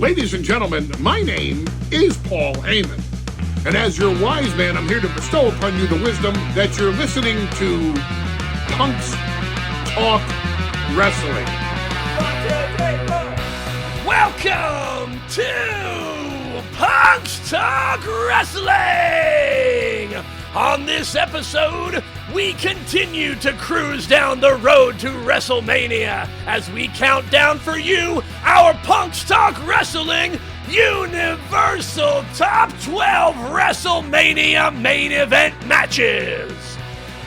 Ladies and gentlemen, my name is Paul Heyman. And as your wise man, I'm here to bestow upon you the wisdom that you're listening to Punks Talk Wrestling. 1, 2, 3, 4. Welcome to Punks Talk Wrestling! On this episode, we continue to cruise down the road to WrestleMania as we count down for you our Punks Talk Wrestling Universal Top 12 WrestleMania Main Event Matches.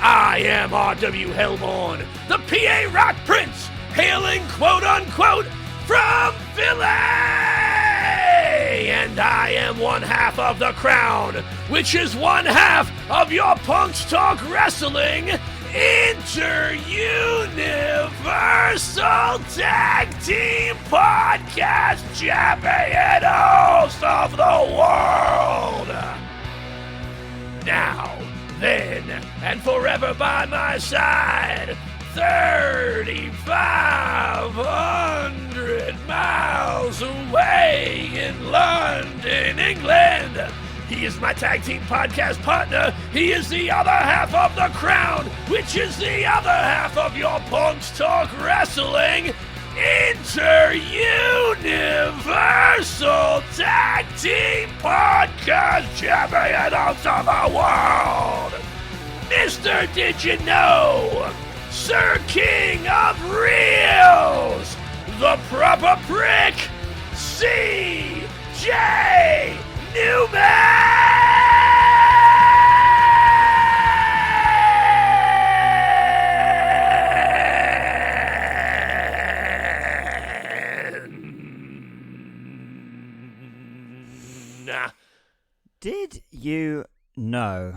I am RW Hellborn, the PA Rock Prince, hailing quote-unquote from Philly! And I am one half of the Crown, which is one half of your Punks Talk Wrestling Inter-Universal Tag Team Podcast Champion host of the world. Now, then, and forever by my side, 3,500 miles away in London, England. He is my tag team podcast partner. He is the other half of the Crown, which is the other half of your Punks Talk Wrestling Inter-Universal Tag Team Podcast Champion of the world, Mr. Did You Know? Sir King of Reels, the proper prick, C.J. Newman! Did you know,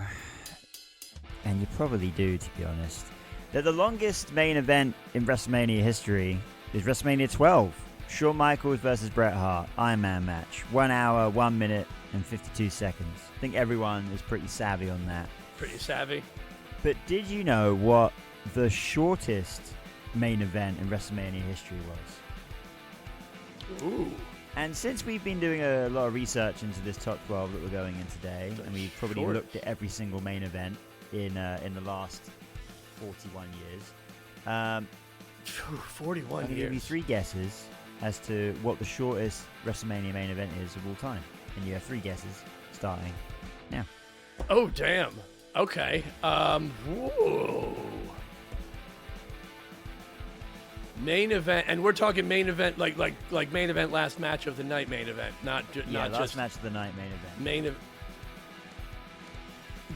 and you probably do to be honest, that the longest main event in WrestleMania history is WrestleMania 12. Shawn Michaels versus Bret Hart, Iron Man match. 1 hour, 1 minute, and 52 seconds. I think everyone is pretty savvy on that. Pretty savvy. But did you know what the shortest main event in WrestleMania history was? Ooh. And since we've been doing a lot of research into this top 12 that we're going in today, and we've probably looked at every single main event in the last 41 years. 41 I'm going to give you 3 guesses as to what the shortest WrestleMania main event is of all time. And you have 3 guesses starting now. Oh, damn. Okay. Whoa. Main event, and we're talking main event like main event last match of the night main event, not last just match of the night main event.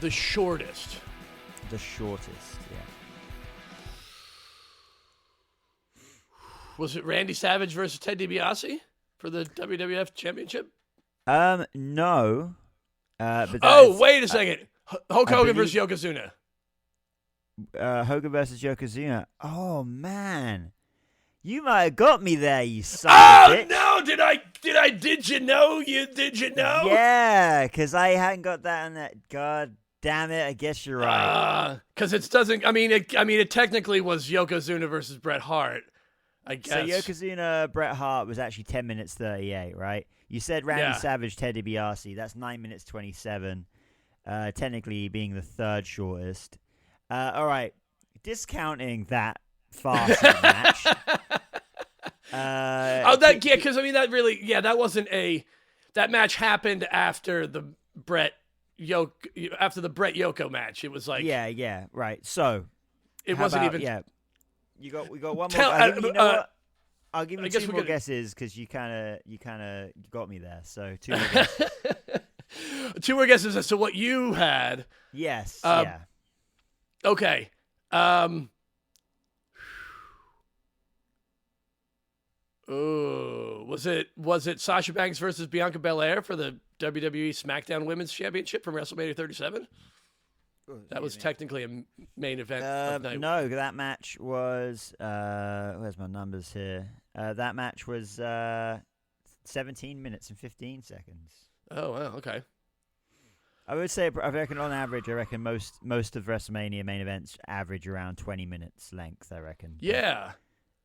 The shortest. The shortest, yeah. Was it Randy Savage versus Ted DiBiase for the WWF Championship? No. But wait a second. Hulk Hogan versus Yokozuna. Hogan versus Yokozuna. Oh man, you might have got me there, you son of a bitch. No! Did you know? Did you know? Yeah, because I hadn't got that on that. God damn it! I guess you're right. Because it doesn't. It technically was Yokozuna versus Bret Hart. I guess. So Yokozuna Bret Hart was actually 10 minutes 38, right? You said Randy Savage Ted DiBiase. That's 9 minutes 27. Technically being the third shortest. All right, discounting that fast match. Because that wasn't that match happened after the Bret Yoko match. It was like right. So it wasn't even. Yeah, we got one more. You know what? I'll give you 2 more guesses because you kind of got me there. So 2 more guesses. 2 more guesses as to what you had. Yes. Okay. Was it Sasha Banks versus Bianca Belair for the WWE SmackDown Women's Championship from WrestleMania 37? That was technically a main event of night. No, that match was where's my numbers here? That match was 17 minutes and 15 seconds. Oh, wow, okay. I would say, I reckon on average, most of WrestleMania main events average around 20 minutes length, I reckon. Yeah.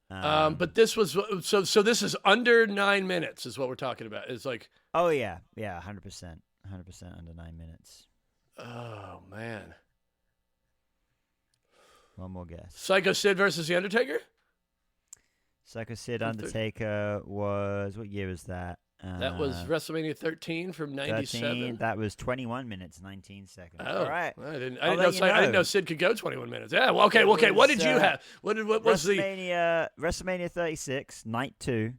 But this was so. This is under 9 minutes, is what we're talking about. It's like, oh yeah, 100%, under 9 minutes. Oh man, one more guess. Psycho Sid versus The Undertaker. Psycho Sid Undertaker was, what year was that? That was WrestleMania 13 from 97. That was 21 minutes 19 seconds. Oh, all right. I didn't know Sid could go 21 minutes. Yeah. Well, okay. What did you have? What was WrestleMania 36 Night 2?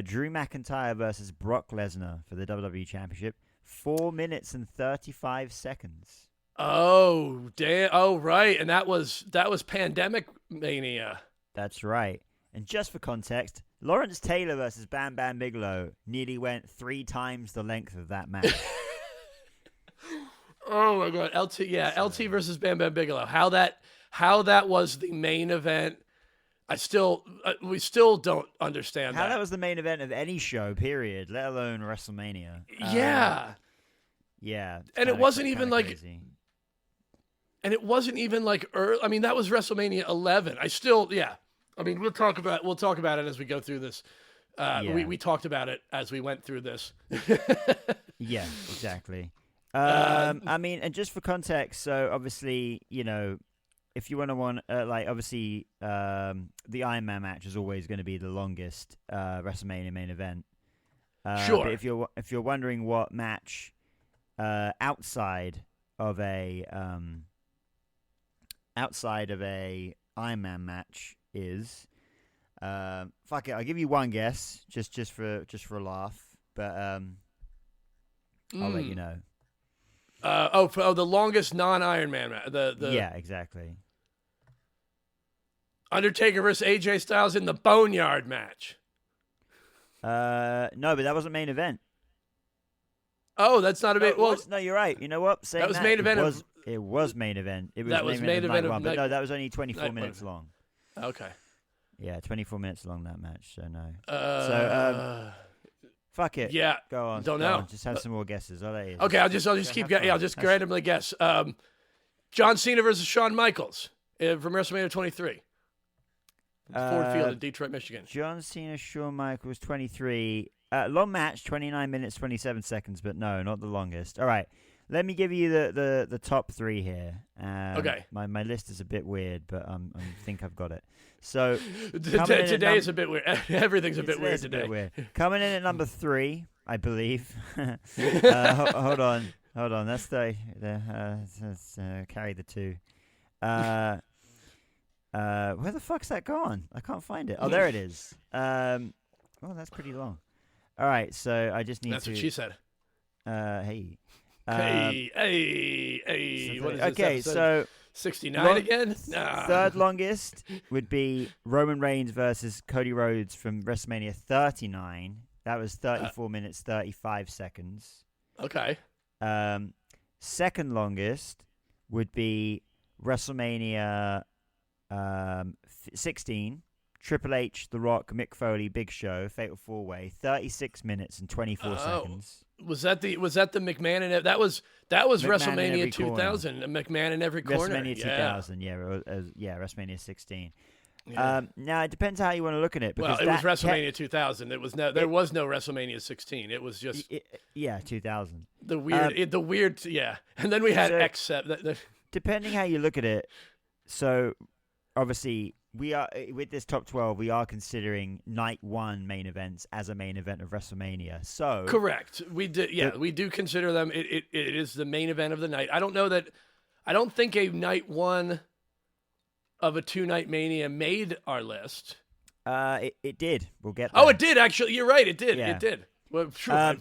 Drew McIntyre versus Brock Lesnar for the WWE Championship. 4 minutes and 35 seconds. Oh damn! Oh right, and that was Pandemic Mania. That's right. And just for context, Lawrence Taylor versus Bam Bam Bigelow nearly went 3 times the length of that match. Oh my God, LT versus Bam Bam Bigelow. How that was the main event. We still don't understand how that was the main event of any show, period, let alone WrestleMania. Yeah. And it wasn't even like crazy. And it wasn't even like early. I mean, that was WrestleMania 11. I mean, we'll talk about it as we go through this. We talked about it as we went through this. Yeah, exactly. I mean, and just for context, so obviously, if you obviously, the Iron Man match is always going to be the longest WrestleMania main event. Sure. But if you're wondering what match outside of a Iron Man match is, fuck it, I'll give you one guess just for a laugh, but I'll let you know. The longest non-Iron Man match. Yeah, exactly. Undertaker versus AJ Styles in the Boneyard match. No, but that wasn't main event. Oh, that's not a main. No, you're right. You know what? That was main event. It was main event. It was that was main event of but no, that was only 24 minutes long. Okay. Yeah, 24 minutes long that match. So no. Fuck it. Yeah. Go on. Don't know. On. Just have some more guesses. I'll let you. Okay, I'll just keep guessing. I'll just randomly guess. John Cena versus Shawn Michaels from WrestleMania 23. Ford Field in Detroit, Michigan. John Cena, Shawn Michaels, 23. Long match, 29 minutes, 27 seconds, but no, not the longest. All right. Let me give you the top 3 here. Okay. My list is a bit weird, but I think I've got it. So today is a bit weird. Everything's a bit weird today. A bit weird. Coming in at number 3, I believe. Hold on. That's carry the 2. Where the fuck's that gone? I can't find it. Oh, there it is. Well, that's pretty long. All right, so I just need That's what she said. Hey. Hey. What is this okay, episode? so 69 again? Nah. Third longest would be Roman Reigns versus Cody Rhodes from WrestleMania 39. That was 34 minutes, 35 seconds. Okay. Second longest would be WrestleMania 16. Triple H, The Rock, Mick Foley, Big Show, Fatal 4-Way, 36 minutes and 24 seconds. Was that the McMahon and that was WrestleMania 2000? McMahon in every corner. WrestleMania 2000, yeah, WrestleMania 16. Yeah. Now it depends how you want to look at it. Because it was WrestleMania 2000. There was no WrestleMania 16. It was just 2000. The weird, yeah. And then we had X7. Depending how you look at it, so obviously. We are with this top 12. We are considering night 1 main events as a main event of WrestleMania. So correct. We do. Yeah, we do consider them. It is the main event of the night. I don't think a night 1 of a 2-night Mania made our list. It did. We'll get there. Oh, it did actually. You're right. It did. Yeah. It did. Well, sure.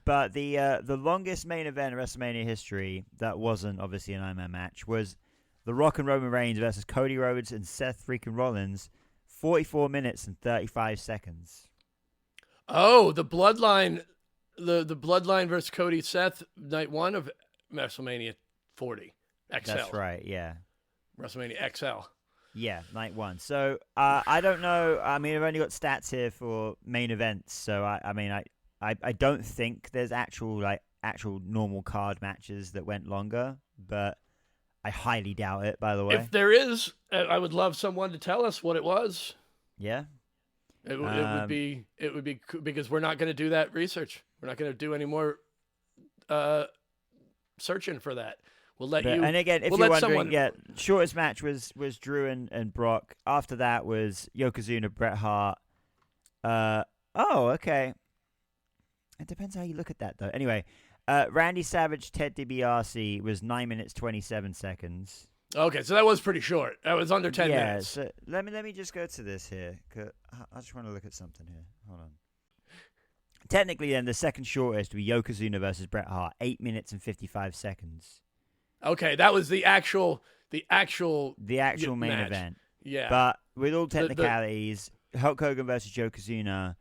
But the longest main event in WrestleMania history that wasn't obviously an Iron Man match was The Rock and Roman Reigns versus Cody Rhodes and Seth freaking Rollins, 44 minutes and 35 seconds. Oh, the Bloodline versus Cody Seth, night 1 of WrestleMania 40 XL. That's right, yeah. WrestleMania XL. Yeah, night 1. So I don't know. I mean, I've only got stats here for main events, so I don't think there's actual normal card matches that went longer, but I highly doubt it, by the way. If there is, I would love someone to tell us what it was. Yeah. It would be because we're not going to do that research. We're not going to do any more searching for that. We'll let you. And again, if you're wondering, shortest match was Drew and Brock. After that was Yokozuna, Bret Hart. Okay. It depends how you look at that, though. Anyway, Randy Savage, Ted DiBiase was 9 minutes 27 seconds. Okay, so that was pretty short. That was under 10 minutes. So let me just go to this here. 'Cause I just want to look at something here. Hold on. Technically, then the second shortest would be Yokozuna versus Bret Hart, 8 minutes and 55 seconds. Okay, that was the actual main match. event. Yeah. But with all technicalities, Hulk Hogan versus Yokozuna.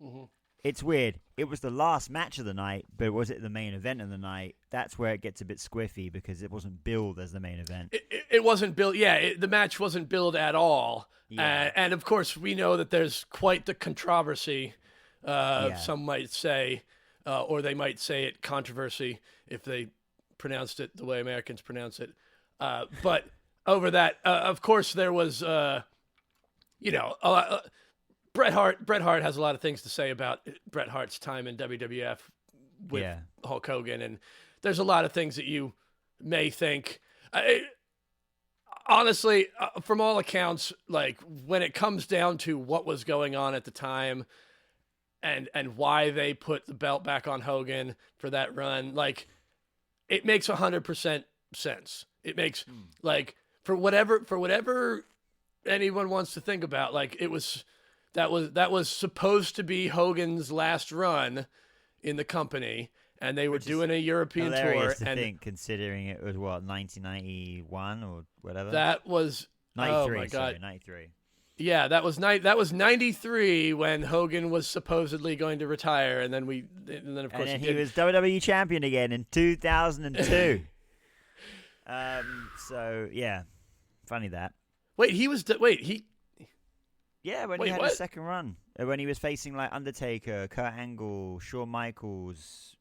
Mm-hmm. It's weird. It was the last match of the night, but was it the main event of the night? That's where it gets a bit squiffy because it wasn't billed as the main event. It wasn't billed. Yeah, the match wasn't billed at all. Yeah. And of course, we know that there's quite the controversy. Some might say, or they might say it controversy if they pronounced it the way Americans pronounce it. But over that, of course, there was, Bret Hart has a lot of things to say about Bret Hart's time in WWF with Hulk Hogan, and there's a lot of things that you may think. Honestly, from all accounts, like when it comes down to what was going on at the time, and why they put the belt back on Hogan for that run, like it makes 100% sense. It makes like for whatever anyone wants to think about, like that was supposed to be Hogan's last run in the company, and they were doing a European tour. To think, considering it was 1991 or whatever. That was 93. Oh my God, 93. Yeah, that was 93 when Hogan was supposedly going to retire, and then of course he was WWE champion again in 2002. So yeah, funny that. Wait, Yeah, when he had his second run. When he was facing like Undertaker, Kurt Angle, Shawn Michaels.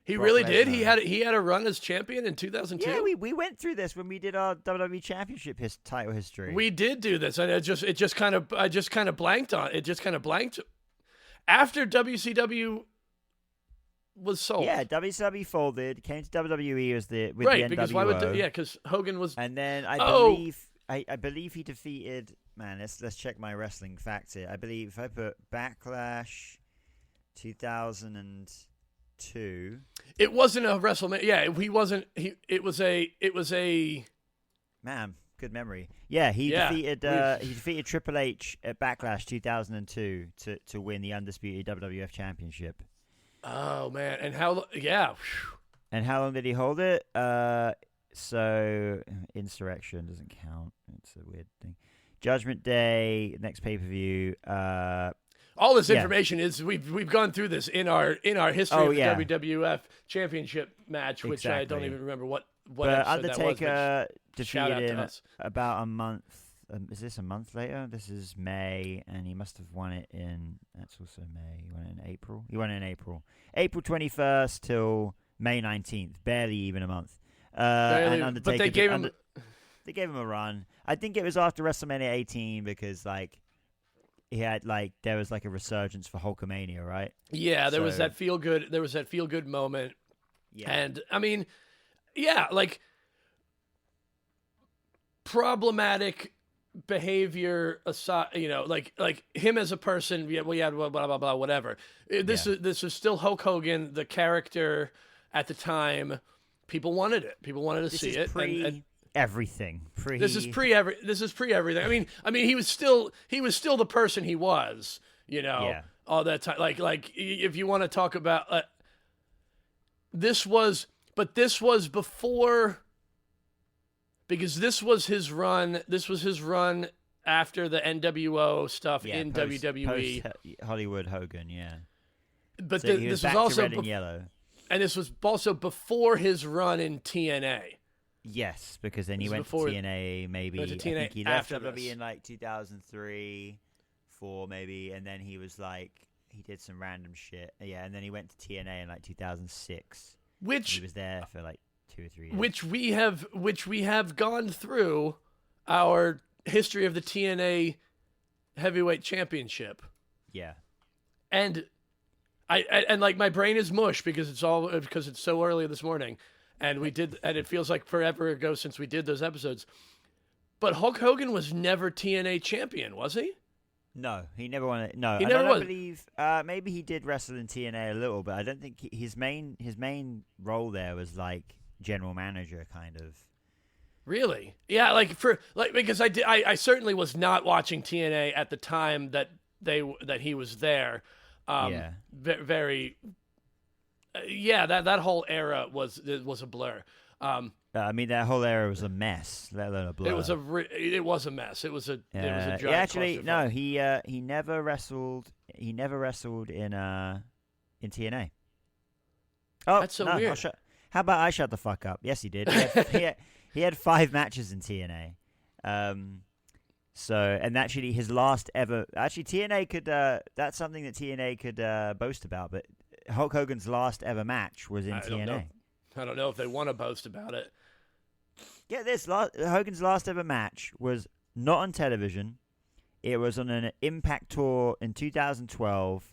He really did? He had a run as champion in 2002? Yeah, we went through this when we did our WWE Championship title history. We did do this, and I just kind of blanked on it. Just kind of blanked after WCW was sold. Yeah, WCW folded, came to WWE with the NWO. Because Hogan was. And then I believe he defeated. Man, let's check my wrestling facts here. I believe if I put Backlash 2002. It wasn't a WrestleMania. Yeah, he wasn't. It was a. Man, good memory. Yeah, he defeated Triple H at Backlash 2002 to win the undisputed WWF Championship. Oh man, and how? Yeah. And how long did he hold it? So Insurrection doesn't count. It's a weird thing. Judgment Day, next pay-per-view. All this information is we've gone through this in our history of the WWF Championship match, which I don't even remember what episode Undertaker that was. defeated him about a month. Is this a month later? This is May, and he must have won it in. That's also May. He won it in April. April 21st till May 19th. Barely even a month. And Undertaker, but they gave him. They gave him a run. I think it was after WrestleMania 18 because he had there was a resurgence for Hulkamania, right? Yeah, there was that feel good. There was that feel good moment. Yeah, and I mean, problematic behavior aside, like him as a person. Yeah, we had blah blah blah whatever. This is still Hulk Hogan, the character at the time. People wanted it. People wanted to see it. Everything. This is pre everything. I mean, he was still the person he was. All that time. Like if you want to talk about this was before, because this was his run. This was his run after the NWO stuff in WWE. Post Hollywood Hogan, yeah. But so this was also red and yellow. And this was also before his run in TNA. Yes, because then he went to TNA maybe. I think he left WWE in 2003, 4 maybe, and then he was he did some random shit. Yeah, and then he went to TNA in 2006. Which he was there for 2 or 3 years. Which we have gone through our history of the TNA Heavyweight Championship. Yeah. And and like my brain is mush because it's so early this morning, and it feels like forever ago since we did those episodes. But Hulk Hogan was never TNA champion, was he? No, he never won it. No, he and never I don't was. believe maybe he did wrestle in TNA a little, but I don't think his main role there was like general manager kind of. Really? Yeah, because I certainly was not watching TNA at the time that he was there. Yeah. Very. That whole era was a blur. I mean, that whole era was a mess, let alone a blur. It was a mess. It was a giant actually, clusterfuck. no, he never wrestled. He never wrestled in TNA. Oh, that's so no, weird. How about I shut the fuck up? Yes, he did. He had 5 matches in TNA. So, and actually, his last ever. Actually, TNA could. That's something that TNA could boast about. But Hulk Hogan's last ever match was in TNA. I don't know if they want to boast about it. Get this, Hogan's last ever match was not on television. It was on an Impact tour in 2012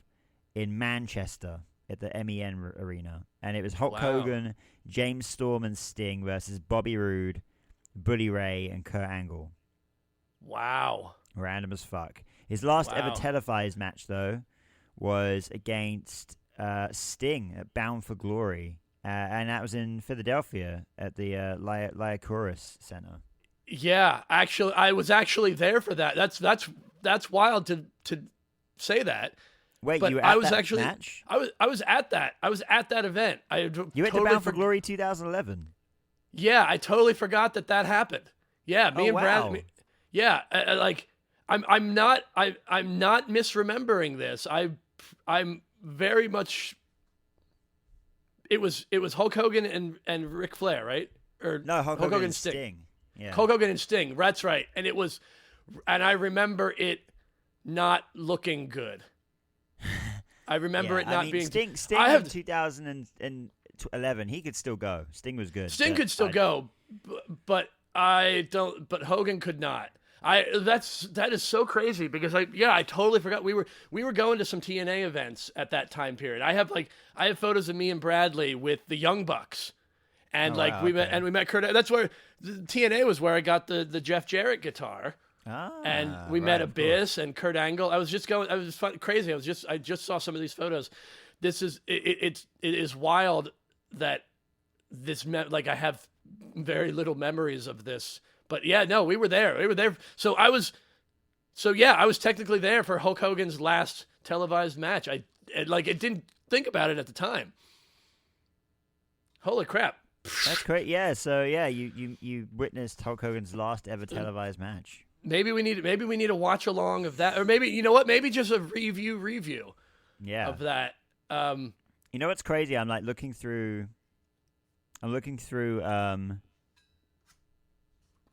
in Manchester at the MEN Arena. And it was Hulk Hogan, James Storm, and Sting versus Bobby Roode, Bully Ray, and Kurt Angle. Wow. Random as fuck. His last ever televised match, though, was against Sting at Bound for Glory. And that was in Philadelphia at the Liacouras Center. Yeah, actually, I was actually there for that. That's wild to say that. Wait, but you were at that actually, match? I was at that. I was at that event. You went to Bound for Glory 2011. Yeah, I totally forgot that happened. Yeah, me and wow. Brad. Yeah, I'm not misremembering this. I'm very much. It was Hulk Hogan and Ric Flair, right? Or no, Hulk Hogan and Sting. Yeah. Hulk Hogan and Sting. That's right. And I remember it not looking good. I remember it not being. Sting in 2011, he could still go. Sting was good. Sting could still go, but I don't. But Hogan could not. That is so crazy because I totally forgot we were going to some TNA events at that time period. I have photos of me and Bradley with the Young Bucks, and we met Kurt. That's where the TNA was where I got the Jeff Jarrett guitar, and we met Abyss and Kurt Angle. I was just going. I was crazy. I just saw some of these photos. This is it is wild that this I have very little memories of this. But yeah, no, we were there. So I was technically there for Hulk Hogan's last televised match. I didn't think about it at the time. Holy crap. That's great. Yeah, so yeah, you witnessed Hulk Hogan's last ever televised match. Maybe we need a watch along of that, or maybe you know what? Maybe just a review. Yeah. Of that. You know what's crazy? I'm looking through.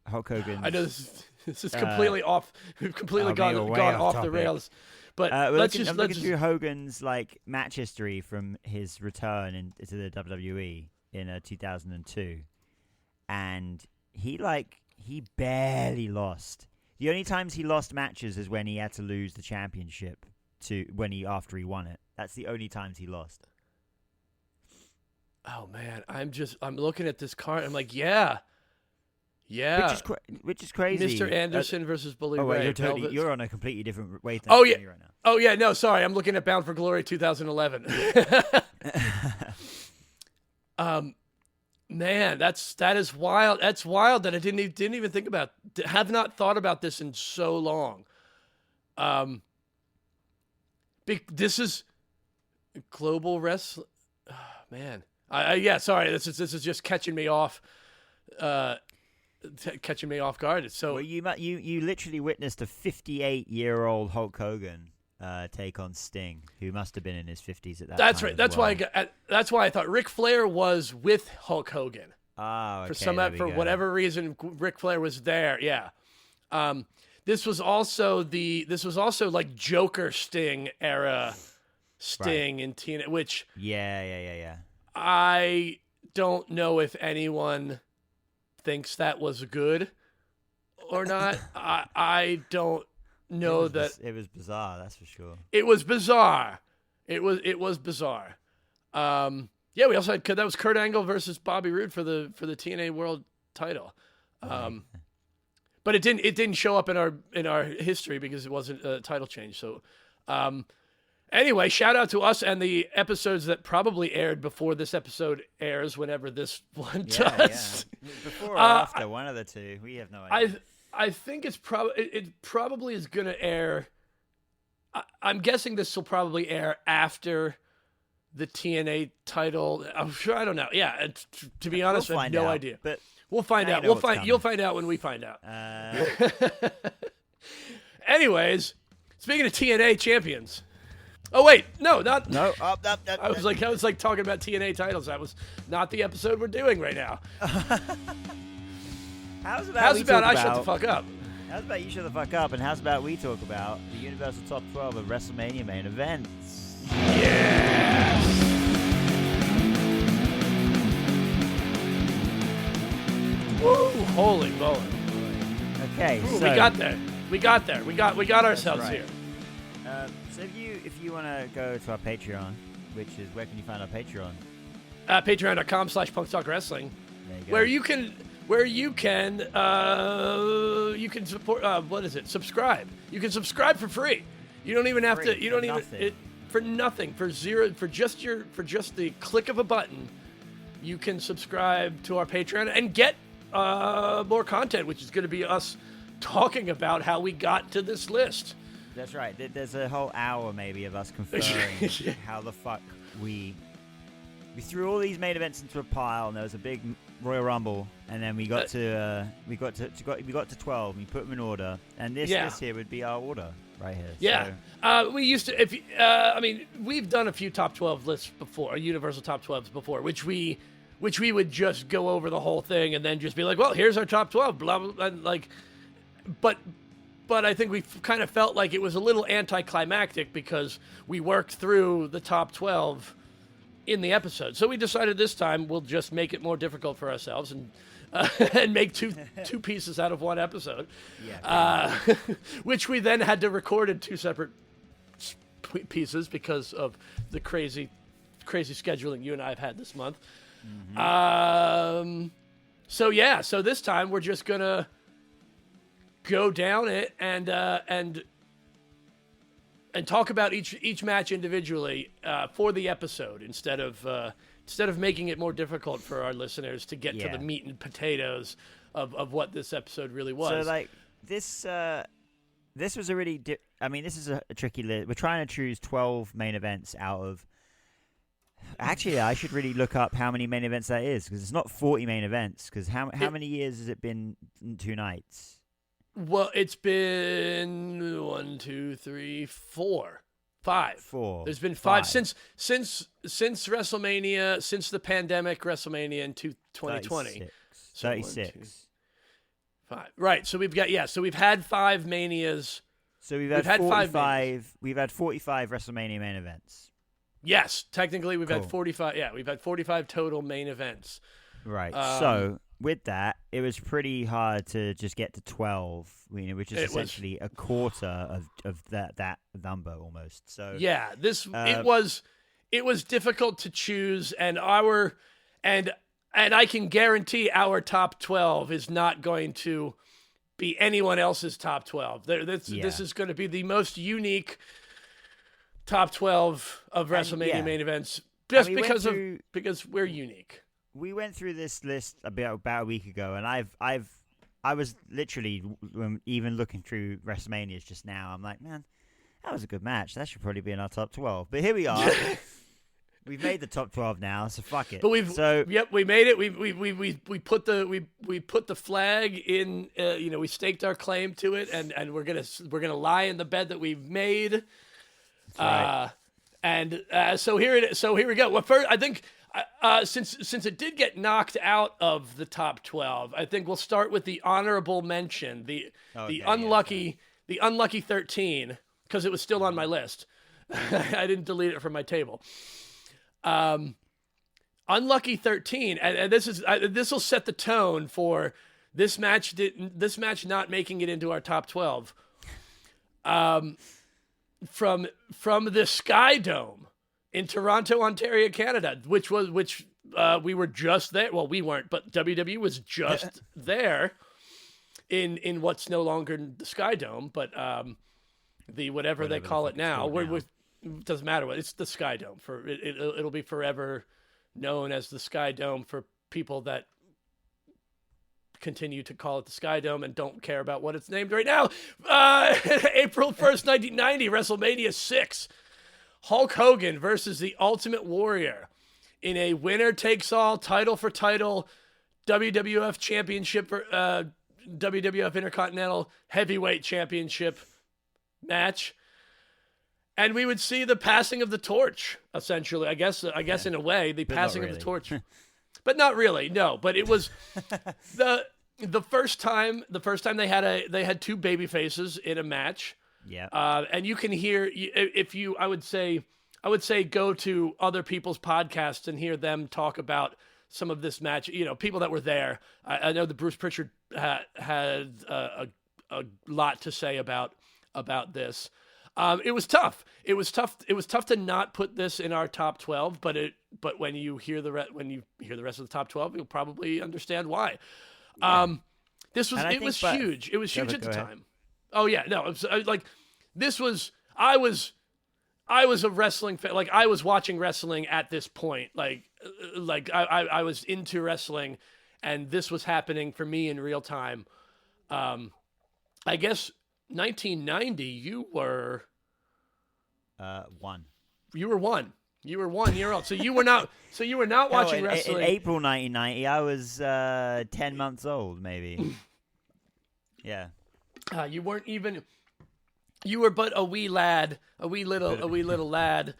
Hulk Hogan. I know this is completely off. We've completely gone off the rails. But I'm looking through Hogan's match history from his return into the WWE in 2002, and he barely lost. The only times he lost matches is when he had to lose the championship after he won it. That's the only times he lost. Oh man, I'm looking at this card. I'm like, yeah. Yeah, which is crazy. Mr. Anderson versus Bully Ray. You're on a completely different wavelength. Oh yeah, right now. Oh yeah. No, sorry, I'm looking at Bound for Glory 2011. Man, that is wild. That's wild that I didn't even think about. Have not thought about this in so long. This is global wrestling. Oh, man, sorry. This is just catching me off. Catching me off guard. So you literally witnessed a 58-year-old Hulk Hogan take on Sting, who must have been in his 50s at that time. That's right. That's why I thought Ric Flair was with Hulk Hogan. Oh, okay, for whatever reason, Ric Flair was there. Yeah. This was also like Joker Sting era Sting in TNA, which yeah. I don't know if anyone thinks that was good or not. I don't know that it was bizarre. That's for sure. it was bizarre. It was bizarre. Yeah, we also had that was Kurt Angle versus Bobby Roode for the TNA World Title. But it didn't show up in our history because it wasn't a title change. So, anyway, shout out to us and the episodes that probably aired before this episode airs, whenever this one does. Yeah. Before or after, one of the two. We have no idea. I think it probably is gonna air. I'm guessing this will probably air after the TNA title. I'm sure. I don't know. Yeah. To be honest, I have no idea. But we'll find out. You'll find out when we find out. Anyways, speaking of TNA champions. Oh wait, no. I was like talking about TNA titles. That was not the episode we're doing right now. How's about I shut the fuck up? How's about you shut the fuck up? And how's about we talk about the Universal Top 12 of WrestleMania Main Events? Yes. Woo! Holy moly! Okay, Ooh, so we got there. We got ourselves right. here. So if you want to go to our Patreon, which is where can you find our Patreon? Patreon.com/punkstalkwrestling, There you go. where you can support. What is it? Subscribe. You can subscribe for free. You don't even have to. You don't even for nothing, for just the click of a button. You can subscribe to our Patreon and get more content, which is going to be us talking about how we got to this list. That's right. There's a whole hour maybe of us conferring how the fuck we threw all these main events into a pile, and there was a big Royal Rumble, and then we got to 12. We put them in order, and this here would be our order right here. Yeah, so. We used to. We've done a few top 12 lists before, Universal top 12s before, which we would just go over the whole thing and then just be like, well, here's our top 12, blah blah, blah, like, but I think we kind of felt like it was a little anticlimactic because we worked through the top 12 in the episode. So we decided this time we'll just make it more difficult for ourselves and make two pieces out of one episode. Yeah. Which we then had to record in two separate pieces because of the crazy scheduling you and I have had this month. Mm-hmm. So this time we're just gonna go down it and talk about each match individually for the episode instead of making it more difficult for our listeners to get to the meat and potatoes of what this episode really was. So like this was a really this is a tricky list. We're trying to choose 12 main events out of. Actually, I should really look up how many main events that is, because it's not 40 main events. Because how many years has it been 2 nights? Well, it's been 1, 2, 3, 4, 5. 4. There's been 5 since WrestleMania, since the pandemic WrestleMania in 2020. 36. 5. Right. So we've had 5 Manias. So we've had 45. We've had 45 WrestleMania main events. Yes, technically we've had 45. Yeah, we've had 45 total main events. Right. So with that, it was pretty hard to just get to 12, which is essentially a quarter of that number almost. So yeah, it was difficult to choose, and I can guarantee our top 12 is not going to be anyone else's top 12. This is going to be the most unique top 12 of WrestleMania main events, just because we're unique. We went through this list about a week ago, and I was literally even looking through WrestleManias just now. I'm like, man, that was a good match. That should probably be in our top 12. But here we are. We've made the top 12 now, so fuck it. But we made it. We put the flag in. We staked our claim to it, and we're gonna lie in the bed that we've made. Right. So here it is. So here we go. Well, first, I think since it did get knocked out of the top 12, I think we'll start with the honorable mention, the unlucky 13, because it was still on my list. I didn't delete it from my table. Unlucky 13, and this will set the tone for this match not making it into our top 12. from the Sky Dome in Toronto, Ontario, Canada, which we were just there. Well, we weren't, but WWE was just there in what's no longer the Sky Dome, but the whatever they call it now. It doesn't matter what, it's the Sky Dome. It'll be forever known as the Sky Dome for people that continue to call it the Sky Dome and don't care about what it's named right now. April 1st, 1990, WrestleMania 6. Hulk Hogan versus the Ultimate Warrior in a winner-takes-all, title-for-title WWF Championship, WWF Intercontinental Heavyweight Championship match. And we would see the passing of the torch, essentially. I guess in a way, the passing of the torch. But not really, no. But it was the first time they had two baby faces in a match. Yeah. And you can hear, I would say go to other people's podcasts and hear them talk about some of this match. You know, people that were there. I know that Bruce Pritchard had a lot to say about this. It was tough. It was tough to not put this in our top 12. But when you hear the rest of the top 12, you'll probably understand why. Yeah. This was huge. It was huge at the time. Oh yeah, no, I was a wrestling fan. Like, I was watching wrestling at this point. Like I was into wrestling, and this was happening for me in real time. I guess 1990, you were 1. You were 1. You were 1 year old. So you were not watching wrestling. In April 1990, I was 10 months old, maybe. Yeah. You weren't even. You were but a wee lad, a wee little lad,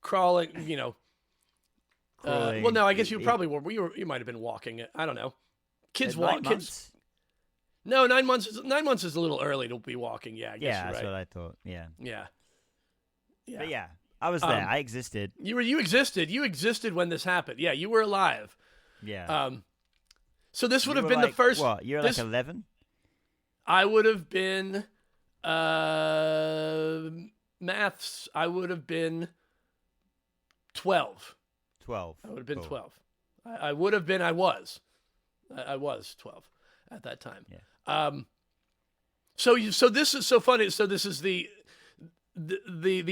crawling. You know. Well, no, I guess you probably were. You might have been walking it. I don't know. Kids walk. Kids. No, 9 months. 9 months is a little early to be walking. Yeah, I guess you're right. That's what I thought. Yeah. Yeah. But yeah, I was there. I existed. You existed. You existed when this happened. Yeah, you were alive. Yeah. So this would have been the first. What? You're like 11. I would have been. Maths. I would have been 12. 12. I would have been cool. 12. I would have been. I was 12 at that time. Yeah. So this is so funny. So this is the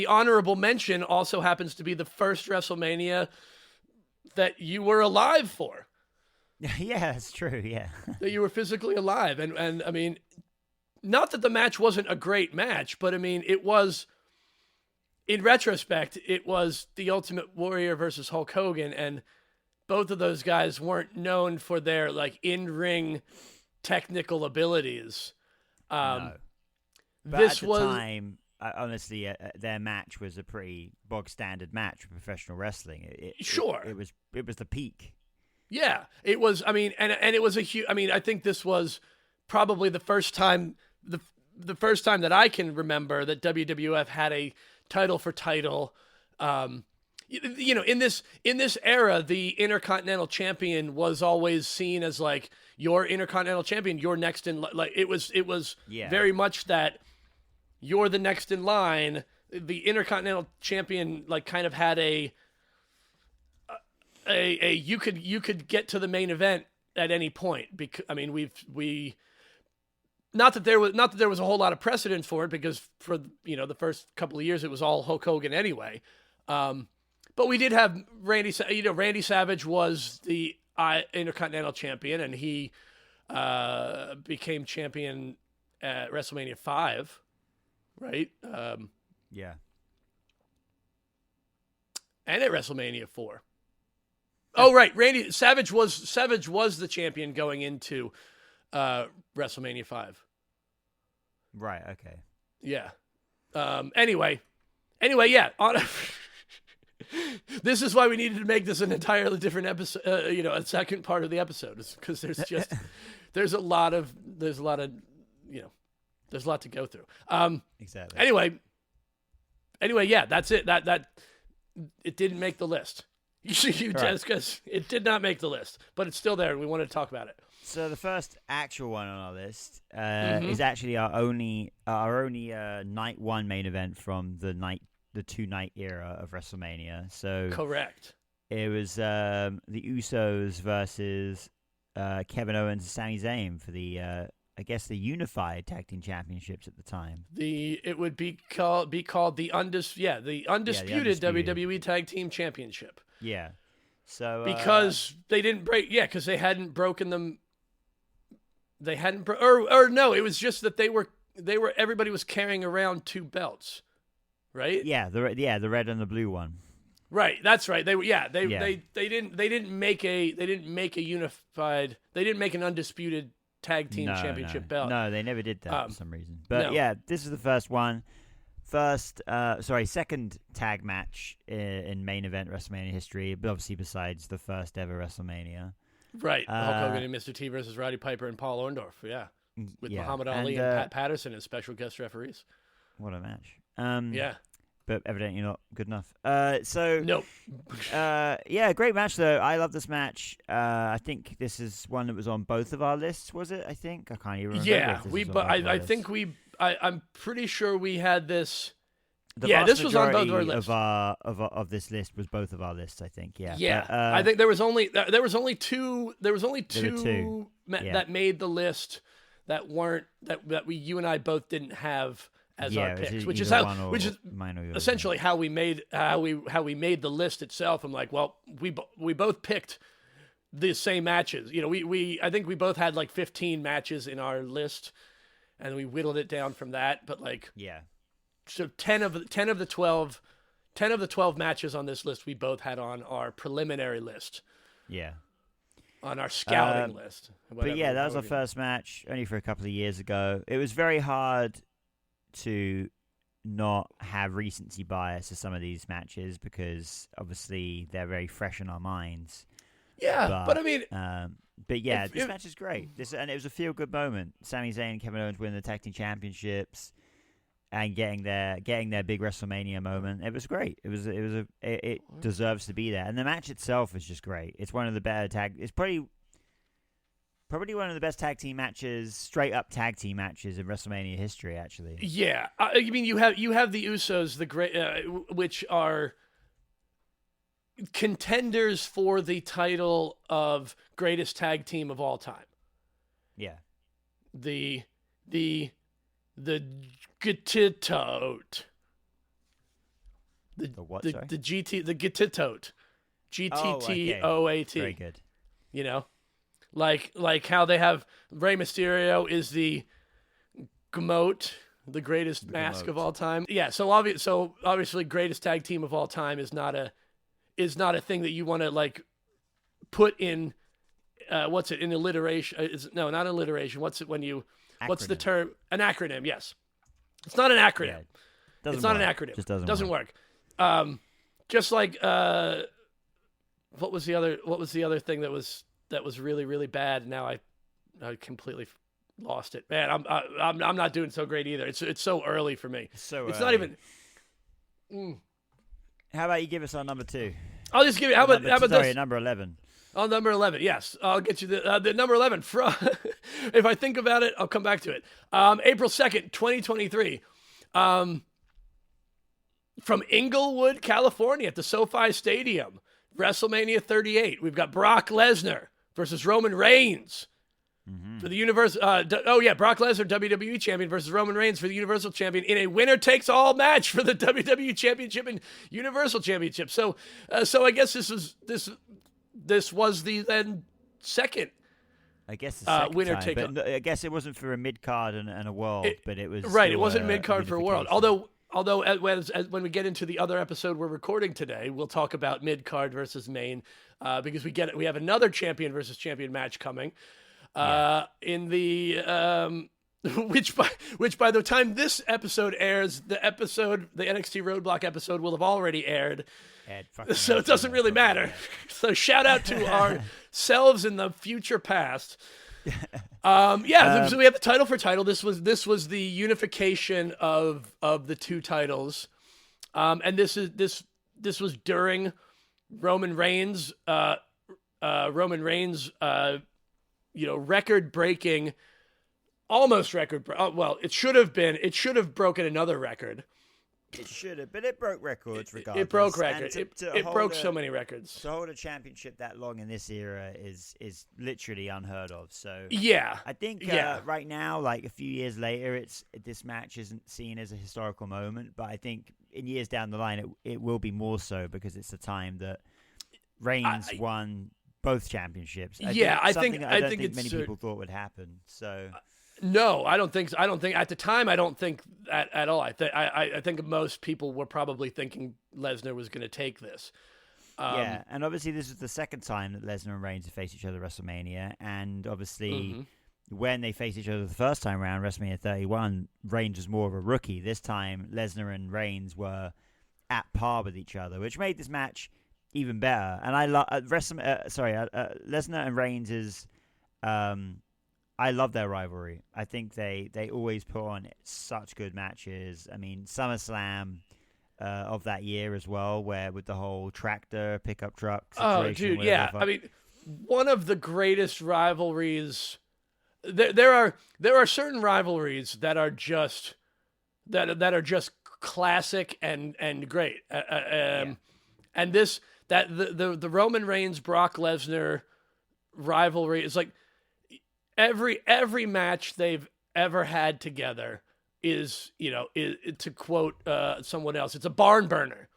honorable mention also happens to be the first WrestleMania that you were alive for. Yeah, that's true. Yeah. That you were physically alive. And I mean, not that the match wasn't a great match, but I mean, it was, in retrospect, it was the Ultimate Warrior versus Hulk Hogan. And both of those guys weren't known for their like in-ring technical abilities. No. But at the time, honestly, their match was a pretty bog standard match for professional wrestling. Sure. It was the peak. Yeah, it was. I mean, and it was a huge. I mean, I think this was probably the first time the first time that I can remember that WWF had a title for title. You know, in this era, the Intercontinental Champion was always seen as like your Intercontinental Champion, you're next in. Like it was very much that you're the next in line. The Intercontinental Champion like kind of had a you could get to the main event at any point. Because I mean we not that there was a whole lot of precedent for it, because for the first couple of years it was all Hulk Hogan anyway. But we did have Randy Savage was the Intercontinental Champion, and he became champion at WrestleMania 5, right? Yeah. And at WrestleMania 4. Oh, right. Randy Savage was the champion going into WrestleMania 5. Right. Okay. Yeah. Anyway, yeah. This is why we needed to make this an entirely different episode. A second part of the episode is because there's a lot to go through. Exactly. Anyway, yeah. That's it. That it didn't make the list. Just because it did not make the list, but it's still there, and we wanted to talk about it. So the first actual one on our list is actually our only night one main event from the 2-night era of WrestleMania. So correct. It was the Usos versus Kevin Owens and Sami Zayn for the I guess the unified tag team championships at the time. It would be called the undisputed WWE Tag Team Championship. Yeah. So because they didn't break, because they hadn't broken them. They hadn't, or no, it was just that they were everybody was carrying around 2 belts, right? Yeah, the red and the blue one. Right, that's right. They didn't make an undisputed tag team championship belt. No, they never did that for some reason. But yeah, this is the first one. Second tag match in main event WrestleMania history, but obviously besides the first ever WrestleMania. Right, Hulk Hogan and Mr. T versus Roddy Piper and Paul Orndorff, with Muhammad Ali and Pat Patterson as special guest referees. What a match. But evidently not good enough. Nope. Great match though. I love this match. I think this is one that was on both of our lists. Was it? I can't even remember. Yeah, I'm pretty sure we had this. This was on both of our lists. Of this list was both of our lists. I think. Yeah. Yeah. But, I think there was only two that made the list that weren't that you and I both didn't have as our picks, which is essentially how we made the list itself. I'm like, well, we both picked the same matches. I think we both had like 15 matches in our list, and we whittled it down from that. But so 10 of the 12 matches on this list we both had on our preliminary list. Yeah. On our scouting list. But yeah, that was our first match only for a couple of years ago. It was very hard to not have recency bias to some of these matches because obviously they're very fresh in our minds. Yeah, but I mean, this match is great. And it was a feel-good moment. Sami Zayn and Kevin Owens winning the tag team championships and getting their big WrestleMania moment. It was great. It deserves to be there. And the match itself is just great. It's one of the better it's probably one of the best tag team matches, straight up tag team matches in WrestleMania history, actually. Yeah, I mean you have the Usos, the great, which are contenders for the title of greatest tag team of all time. Yeah, the Gittitot. The what? Sorry? The Gittitot. GTTOAT. Very good. Like how they have Rey Mysterio is the Gmote, the greatest mask of all time. Yeah, so obviously greatest tag team of all time is not a thing that you want to like put in in alliteration? Not alliteration. What's it when you acronym. What's the term? An acronym, yes. It's not an acronym. Yeah, it's not an acronym. Just doesn't work. Just like what was the other thing that was really, really bad? Now I completely lost it. Man, I'm not doing so great either. It's so early for me. It's not even. How about you give us our number 2? I'll just give you. How about this? Number 11. Oh, number 11. Yes, I'll get you the number 11. If I think about it, I'll come back to it. April 2nd, 2023. From Inglewood, California, at the SoFi Stadium, WrestleMania 38. We've got Brock Lesnar versus Roman Reigns for the Universal. Brock Lesnar, WWE Champion, versus Roman Reigns for the Universal Champion in a winner-takes-all match for the WWE Championship and Universal Championship. So I guess this was the then second. I guess the winner time, take. But I guess it wasn't for a mid card and a world, but it was right. It wasn't mid card for a world, Although when we get into the other episode we're recording today, we'll talk about mid card versus main, because we have another champion versus champion match coming, in the which by the time this episode airs, the NXT Roadblock episode will have already aired, so it doesn't really matter. So shout out to ourselves in the future past. So we have the title for title. This was the unification of the two titles, and this was during Roman Reigns' record breaking, almost record. Well, it should have broken another record. It should have, but it broke records regardless. It broke records. It broke so many records. To hold a championship that long in this era is literally unheard of. So yeah, I think right now, like a few years later, this match isn't seen as a historical moment, but I think in years down the line, it will be more so because it's the time that Reigns won both championships. I think many people thought would happen. So. No, I don't think so. I don't think at the time. I don't think that at all. I think most people were probably thinking Lesnar was going to take this. And obviously this was the second time that Lesnar and Reigns have faced each other at WrestleMania, and obviously when they faced each other the first time around, WrestleMania 31, Reigns was more of a rookie. This time, Lesnar and Reigns were at par with each other, which made this match even better. And I love Lesnar and Reigns is. I love their rivalry. I think they always put on such good matches. I mean, SummerSlam of that year as well, where with the whole tractor pickup truck situation. Oh, dude, yeah. I mean, one of the greatest rivalries. There are certain rivalries that are just classic and great. And the Roman Reigns Brock Lesnar rivalry is like. Every match they've ever had together is to quote someone else, it's a barn burner.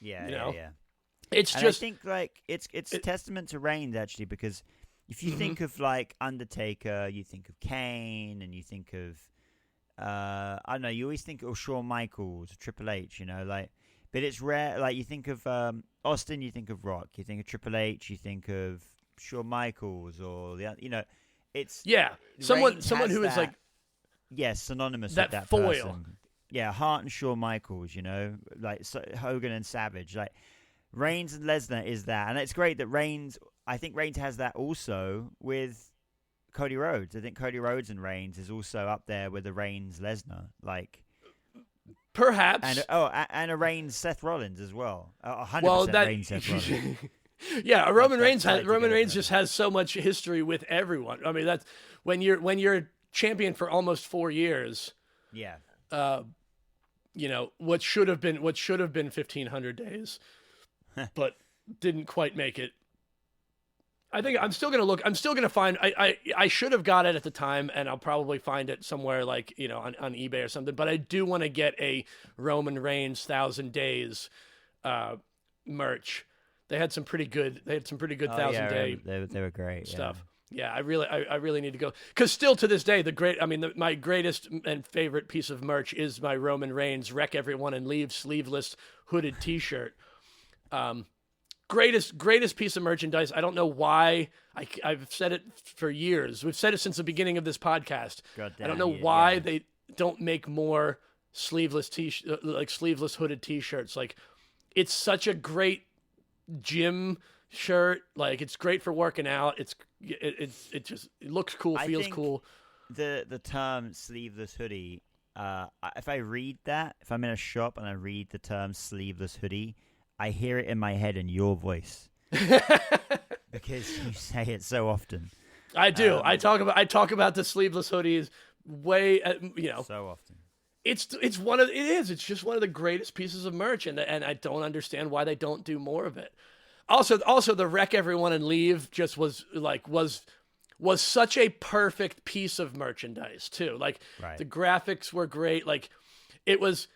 Yeah. It's and just I think like it's a testament to Reigns actually, because if you think of like Undertaker, you think of Kane, and you think of I don't know, you always think of Shawn Michaels, Triple H, but it's rare. Like you think of Austin, you think of Rock, you think of Triple H, you think of Shawn Michaels, or it's someone who is like synonymous that with that foil. person. Yeah, Hart and Shawn Michaels, like Hogan and Savage. Like Reigns and Lesnar is that, and it's great that I think Reigns has that also with Cody Rhodes. I think Cody Rhodes and Reigns is also up there with the Reigns Lesnar, like perhaps, and a Reigns Seth Rollins as well. 100% Reigns Seth Rollins. Yeah, Roman Reigns just has so much history with everyone. I mean, that's when you're champion for almost 4 years. Yeah. What should have been 1,500 days, but didn't quite make it. I think I'm still gonna find. I should have got it at the time, and I'll probably find it somewhere like on eBay or something. But I do want to get a Roman Reigns 1,000 Days merch. They had some pretty good 1,000 day. They were great stuff. Yeah, I really need to go, because still to this day my greatest and favorite piece of merch is my Roman Reigns Wreck Everyone and Leave sleeveless hooded T-shirt. Greatest piece of merchandise. I don't know why. I've said it for years. We've said it since the beginning of this podcast. I don't know why they don't make more sleeveless sleeveless hooded T-shirts. Like, it's such a great gym shirt. Like, it's great for working out. It looks cool, feels cool. The term sleeveless hoodie, if I'm in a shop and I read the term sleeveless hoodie, I hear it in my head in your voice. Because you say it so often. I do. I talk about the sleeveless hoodies way so often. It's just one of the greatest pieces of merch, and I don't understand why they don't do more of it. Also the Wreck Everyone and Leave just was such a perfect piece of merchandise too. Like, right. The graphics were great. Like, it was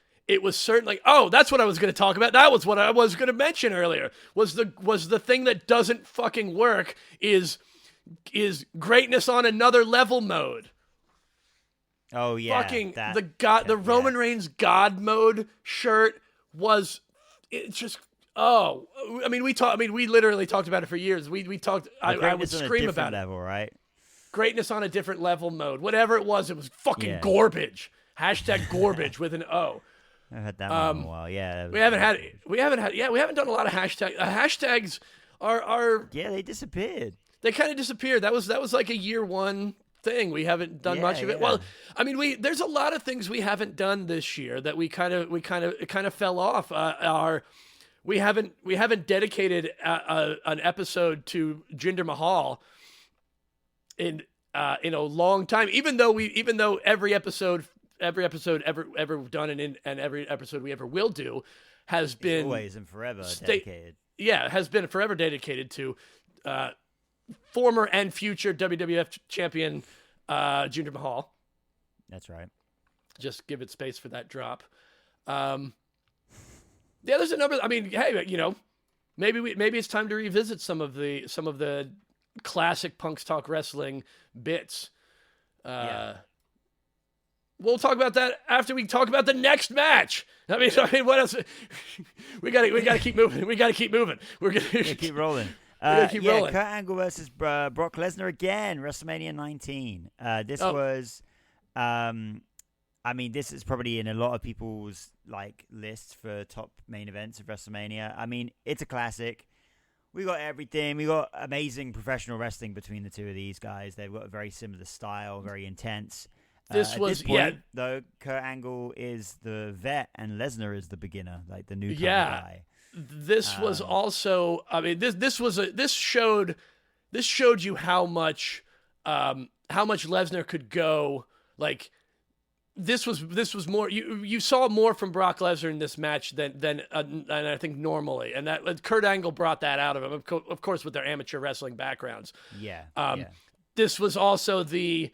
certainly, that's what I was going to talk about. That was what I was going to mention earlier. Was the thing that doesn't fucking work is greatness on another level mode. Oh yeah, fucking the Roman Reigns God mode shirt was, it's just, I mean, we literally talked about it for years. We talked. I would scream about it. Level, right? Greatness on a different level mode. Whatever it was fucking garbage. Hashtag garbage with an O. I haven't had that one in a while. Yeah, we haven't done a lot of hashtags. Hashtags are they disappeared. They kind of disappeared. That was like a year one thing. We haven't done much of it. Well, I mean, there's a lot of things we haven't done this year that we kind of fell off. We haven't dedicated an episode to Jinder Mahal. in a long time. Even though every episode ever done and every episode we ever will do has been always and forever dedicated. Yeah, has been forever dedicated to former and future WWF champion Jinder Mahal. That's right. Just give it space for that drop. Yeah, there's a number. I mean, hey, maybe it's time to revisit some of the classic Punks Talk Wrestling bits. We'll talk about that after we talk about the next match. I mean, what else? We gotta keep moving. We gotta keep moving. We're gonna keep rolling. Keep rolling. Kurt Angle versus Brock Lesnar again, WrestleMania 19. This was, I mean, this is probably in a lot of people's lists for top main events of WrestleMania. I mean, it's a classic. We got everything. We got amazing professional wrestling between the two of these guys. They've got a very similar style, very intense. This was at this point, though, Kurt Angle is the vet and Lesnar is the beginner, like the new guy. This was also. I mean, this showed you how much Lesnar could go. Like this was more. You saw more from Brock Lesnar in this match than I think normally, and that Kurt Angle brought that out of him. Of course, with their amateur wrestling backgrounds. Yeah. This was also the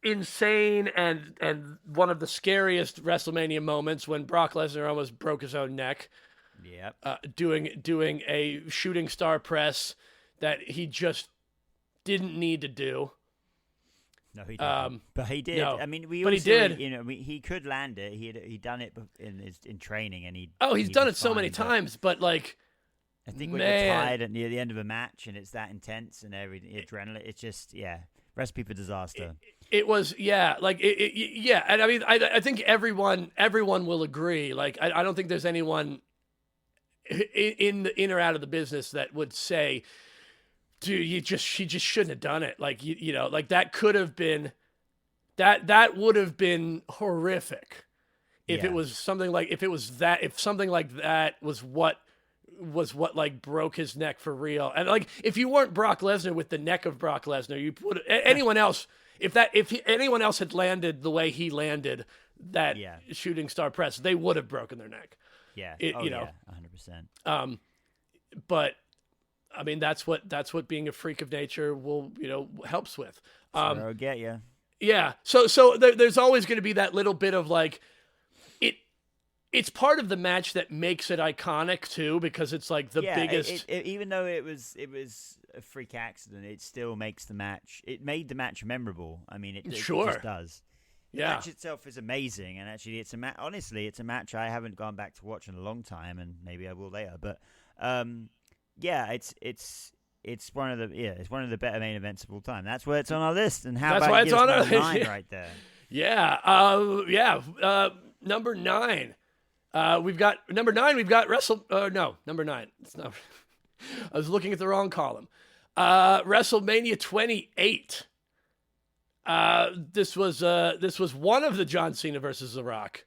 insane and one of the scariest WrestleMania moments when Brock Lesnar almost broke his own neck. Yep. Doing a shooting star press that he just didn't need to do. No, he didn't. But he did. No, I mean, he did. He could land it. He'd done it in training, and he's done it so many times. But I think when you're tired at near the end of a match and it's that intense and adrenaline, it's just recipe for disaster. It was and I mean I think everyone will agree. I don't think there's anyone in or out of the business that would say, dude, she just shouldn't have done it. That could have been that would have been horrific if it was something like if something like that was what broke his neck for real. And if you weren't Brock Lesnar with the neck of Brock Lesnar, you put anyone else. If anyone else had landed the way he landed that shooting star press, they would have broken their neck. Yeah. 100%. But I mean, that's what being a freak of nature will helps with. I'll get you. Yeah. So there's always going to be that little bit of it's part of the match that makes it iconic too, because it's the biggest. Even though it was a freak accident, it still makes the match. It made the match memorable. I mean, it just does. The match itself is amazing, and actually, it's a match. Honestly, it's a match I haven't gone back to watch in a long time, and maybe I will later. But it's one of the better main events of all time. That's why it's on our list. And how about it's on our list? 9 right there. Number 9. We've got number 9. We've got number 9. It's not. I was looking at the wrong column. WrestleMania 28. This was one of the John Cena versus The Rock.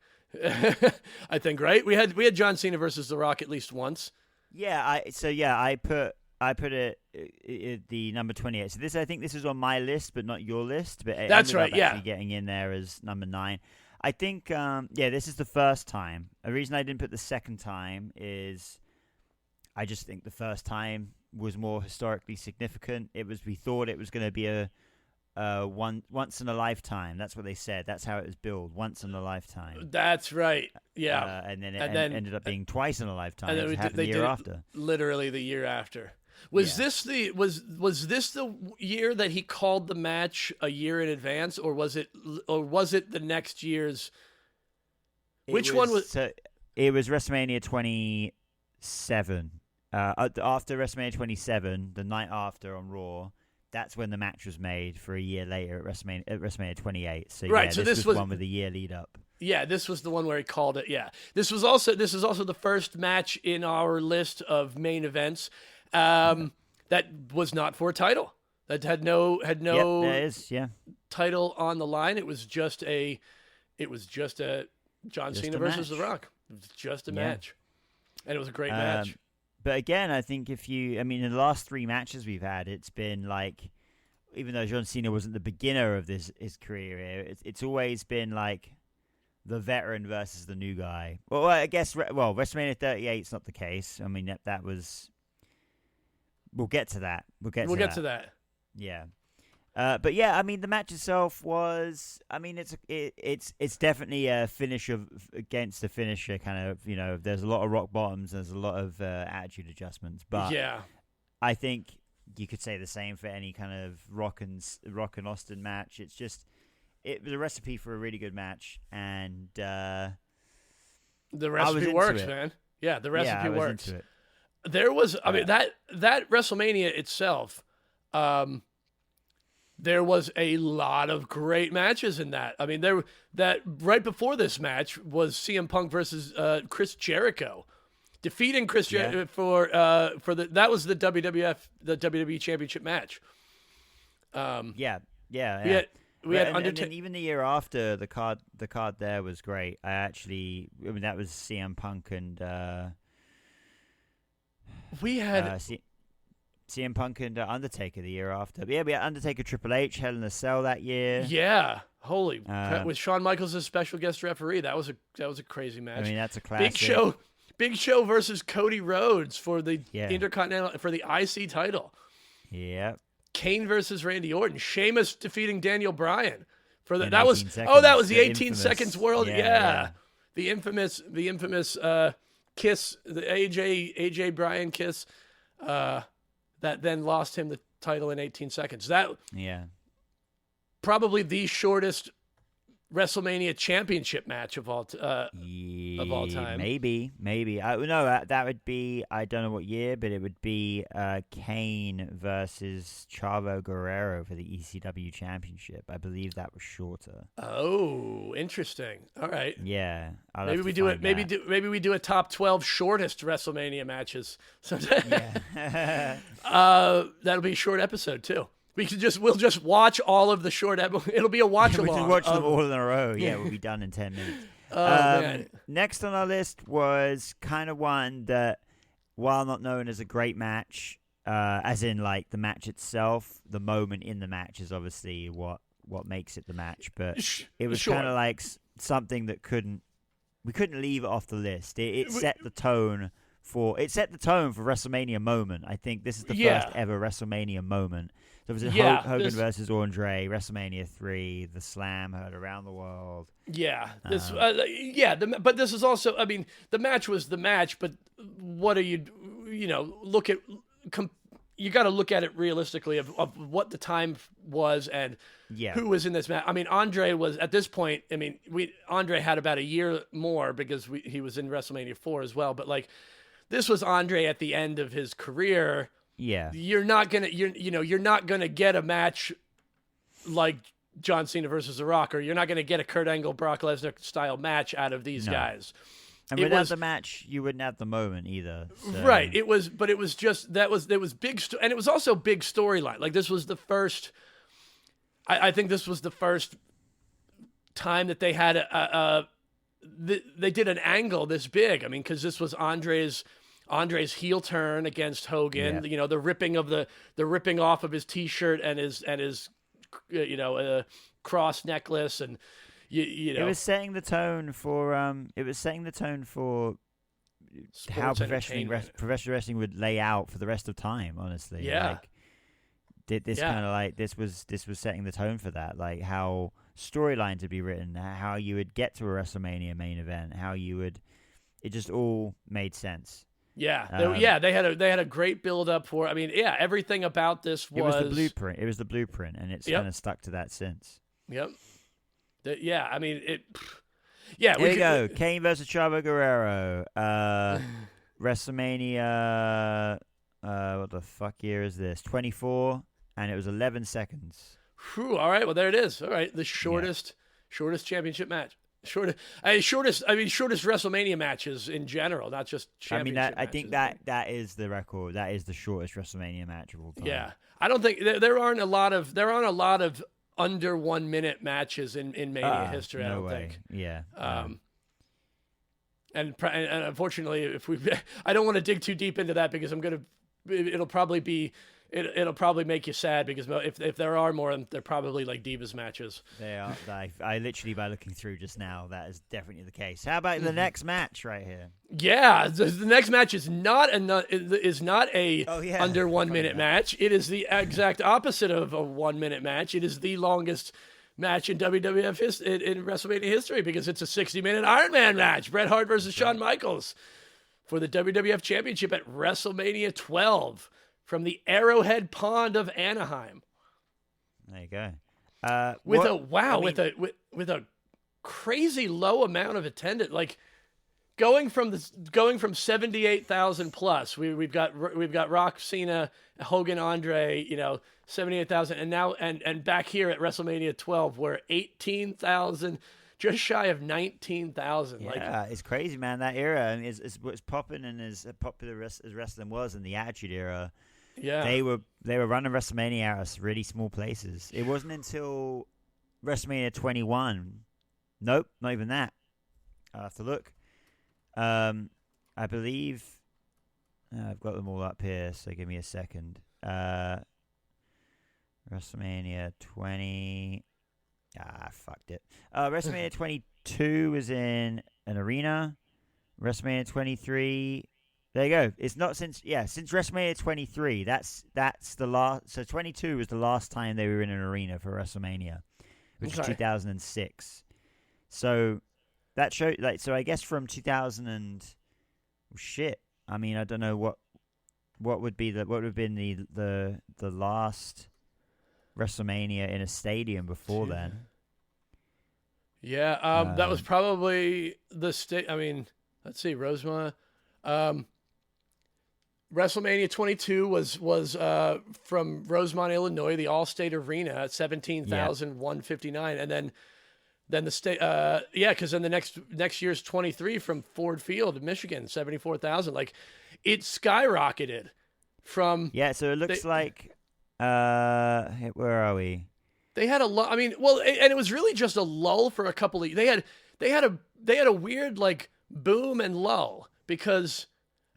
I think, right? We had John Cena versus The Rock at least once. Yeah. I put it the number 28. So I think this is on my list, but not your list. But that's right. Actually getting in there as number 9. I think, this is the first time. The reason I didn't put the second time is I just think the first time was more historically significant. We thought it was going to be a once in a lifetime. That's what they said. That's how it was billed. Once in a lifetime. That's right. Yeah. And then it ended up being twice in a lifetime. And then it happened the year after. Literally the year after. Was this the year that he called the match a year in advance, or was it the next year's? One was? So it was WrestleMania 27. After WrestleMania 27, the night after on Raw, that's when the match was made for a year later at WrestleMania 28. So this was one with a year lead up. Yeah, this was the one where he called it. Yeah, this is also the first match in our list of main events. That was not for a title. That had no title on the line. It was just a John Cena versus The Rock. It was just a match, and it was a great match. But again, I think in the last 3 matches we've had, it's been like, even though John Cena wasn't the beginner of his career here, it's always been like the veteran versus the new guy. Well, I guess, WrestleMania 38 is not the case. I mean, that was. We'll get to that. We'll get to that. Yeah. But yeah, I mean, the match itself was. I mean, it's definitely a finisher against a finisher kind of. There's a lot of rock bottoms. There's a lot of attitude adjustments. But yeah, I think you could say the same for any kind of Rock and Austin match. It's just it was a recipe for a really good match, and the recipe works, man. Yeah, the recipe works. Into it. There was, I mean, that WrestleMania itself. There was a lot of great matches in that. I mean, that right before this match was CM Punk versus Chris Jericho, defeating Chris Jericho for that was the WWE Championship match. We had Undertaker. And even the year after, the card there was great. That was CM Punk and we had. CM Punk and Undertaker the year after. But yeah, we had Undertaker, Triple H, Hell in a Cell that year. Yeah, holy! With Shawn Michaels as special guest referee, that was a crazy match. I mean, that's a classic. Big Show versus Cody Rhodes for the Intercontinental for the IC title. Yeah. Kane versus Randy Orton. Sheamus defeating Daniel Bryan for the. That was the 18 seconds world. Yeah. The infamous kiss, the AJ Bryan kiss. That then lost him the title in 18 seconds. Probably the shortest WrestleMania Championship match of all time. Maybe. That would be, I don't know what year, but it would be Kane versus Chavo Guerrero for the ECW Championship. I believe that was shorter. Oh, interesting. All right. Yeah. Maybe we do it. Maybe we do a top 12 shortest WrestleMania matches. Yeah. That'll be a short episode too. We'll just watch all of the short episodes. It'll be a watch along. We'll just watch them all in a row. Yeah, we'll be done in 10 minutes. Man. Next on our list was kind of one that, while not known as a great match, as in like the match itself, the moment in the match is obviously what makes it the match. But it was kind of like something that we couldn't leave it off the list. It set the tone for WrestleMania moment. I think this is the first ever WrestleMania moment. There was Hogan versus Andre, WrestleMania 3, the Slam heard around the world. Yeah, but this is also, I mean, the match was the match, but what are you got to look at it realistically of what the time was and who was in this match. I mean, Andre was, at this point, Andre had about a year more because he was in WrestleMania 4 as well, but like, this was Andre at the end of his career. Yeah, you're not gonna get a match like John Cena versus The Rock, or you're not gonna get a Kurt Angle Brock Lesnar style match out of these guys. And without the match, you wouldn't have the moment either. So. Right. It was big, and it was also big storyline. Like this was the first. I think this was the first time that they had they did an angle this big. I mean, because this was Andre's heel turn against Hogan. Yeah. The ripping off of his T-shirt and his cross necklace, and it was setting the tone for how professional wrestling would lay out for the rest of time. Honestly, this was setting the tone for that, like how storylines would be written, how you would get to a WrestleMania main event, it just all made sense. Yeah, they had a great build up for. I mean, everything about this was the blueprint. It was the blueprint, and it's kind of stuck to that since. Yep. I mean it. Yeah, here we go. Kane versus Chavo Guerrero. WrestleMania. What the fuck year is this? 24, and it was 11 seconds. Whew, all right, well there it is. All right, the shortest championship match. Shortest WrestleMania matches in general, not just championship matches. I think that is the record. That is the shortest WrestleMania match of all time. Yeah, I don't think there aren't a lot of under 1 minute matches in Mania history. I don't think. Yeah. and unfortunately, I don't want to dig too deep into that because it'll probably make you sad because if there are more, they're probably like Divas matches. They are. I literally, by looking through just now, that is definitely the case. How about the next match right here? Yeah, the next match is not a under 1 minute match. It is the exact opposite of a 1 minute match. It is the longest match in WWF in WrestleMania history because it's a 60-minute Iron Man match. Bret Hart versus Shawn Michaels for the WWF Championship at WrestleMania 12 from the Arrowhead Pond of Anaheim. There you go. With a crazy low amount of attendance, like going from 78,000 plus. We've got Rock, Cena, Hogan, Andre, 78,000, and now and back here at WrestleMania 12 we're 18,000, just shy of 19,000. Yeah, it's crazy, man. That era and is popping and as popular as wrestling was in the Attitude Era. Yeah, they were running WrestleMania out of really small places. It wasn't until WrestleMania 21. Nope, not even that. I'll have to look. I believe I've got them all up here, so give me a second. WrestleMania 20. Fucked it. WrestleMania 22 was in an arena. WrestleMania 23. There you go. It's not since WrestleMania 23. That's the last. So 22 was the last time they were in an arena for WrestleMania, which was 2006. So that showed so I guess from 2000 and shit. I mean, I don't know what would have been the last WrestleMania in a stadium before then. Yeah, that was probably the state. I mean, let's see, Rosemont. WrestleMania 22 was from Rosemont, Illinois, the All-State Arena at 17,159, and then the state, because then the next year's 23 from Ford Field, Michigan, 74,000. Like, it skyrocketed from. Yeah, so it looks like. Where are we? They had a lot. I mean, well, and it was really just a lull for a couple of. They had a weird like boom and lull because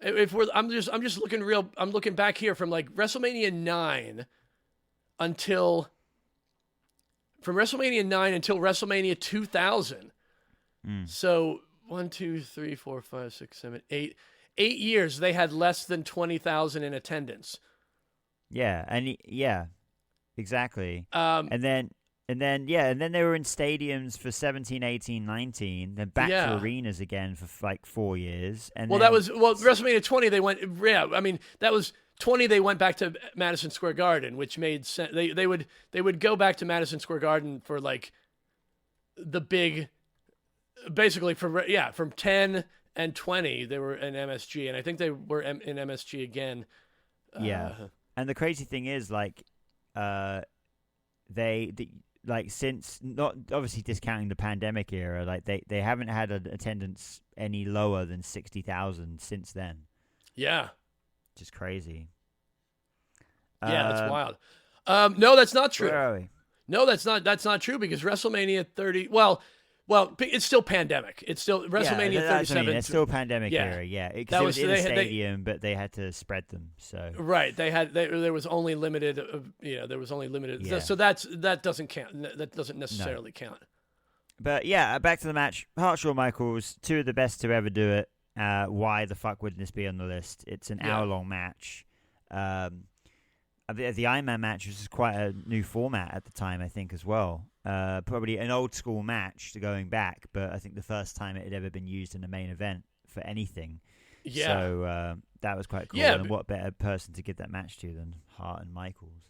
I'm just looking real. I'm looking back here from like WrestleMania 9 until. From WrestleMania 9 until WrestleMania 2000. So 1, 2, 3, 4, 5, 6, 7, 8. 8 years they had less than 20,000 in attendance. Yeah, exactly. And then they were in stadiums for 17, 18, 19, then back to arenas again for like 4 years. And WrestleMania 20 they went. Yeah, I mean that was 20. They went back to Madison Square Garden, which made sense. They would go back to Madison Square Garden for like the big, basically from 10 and 20 they were in MSG, and I think they were in MSG again. Yeah. And the crazy thing is, like, since not obviously discounting the pandemic era, like they haven't had an attendance any lower than 60,000 since then. Yeah, just crazy. Yeah, that's wild. No, that's not true. Where are we? No, that's not true because WrestleMania 30. Well, it's still pandemic. It's still WrestleMania 37. It's still pandemic era. Yeah, because it was in a stadium, but they had to spread them. So right, there was only limited. There was only limited. Yeah. So that doesn't count. That doesn't necessarily count. But yeah, back to the match. Hart, Shawn Michaels, two of the best to ever do it. Why the fuck wouldn't this be on the list? It's an hour-long match. The Iron Man match was quite a new format at the time, I think, as well. Probably an old school match to going back, but I think the first time it had ever been used in a main event for anything. Yeah. So that was quite cool. Yeah, and what better person to give that match to than Hart and Michaels?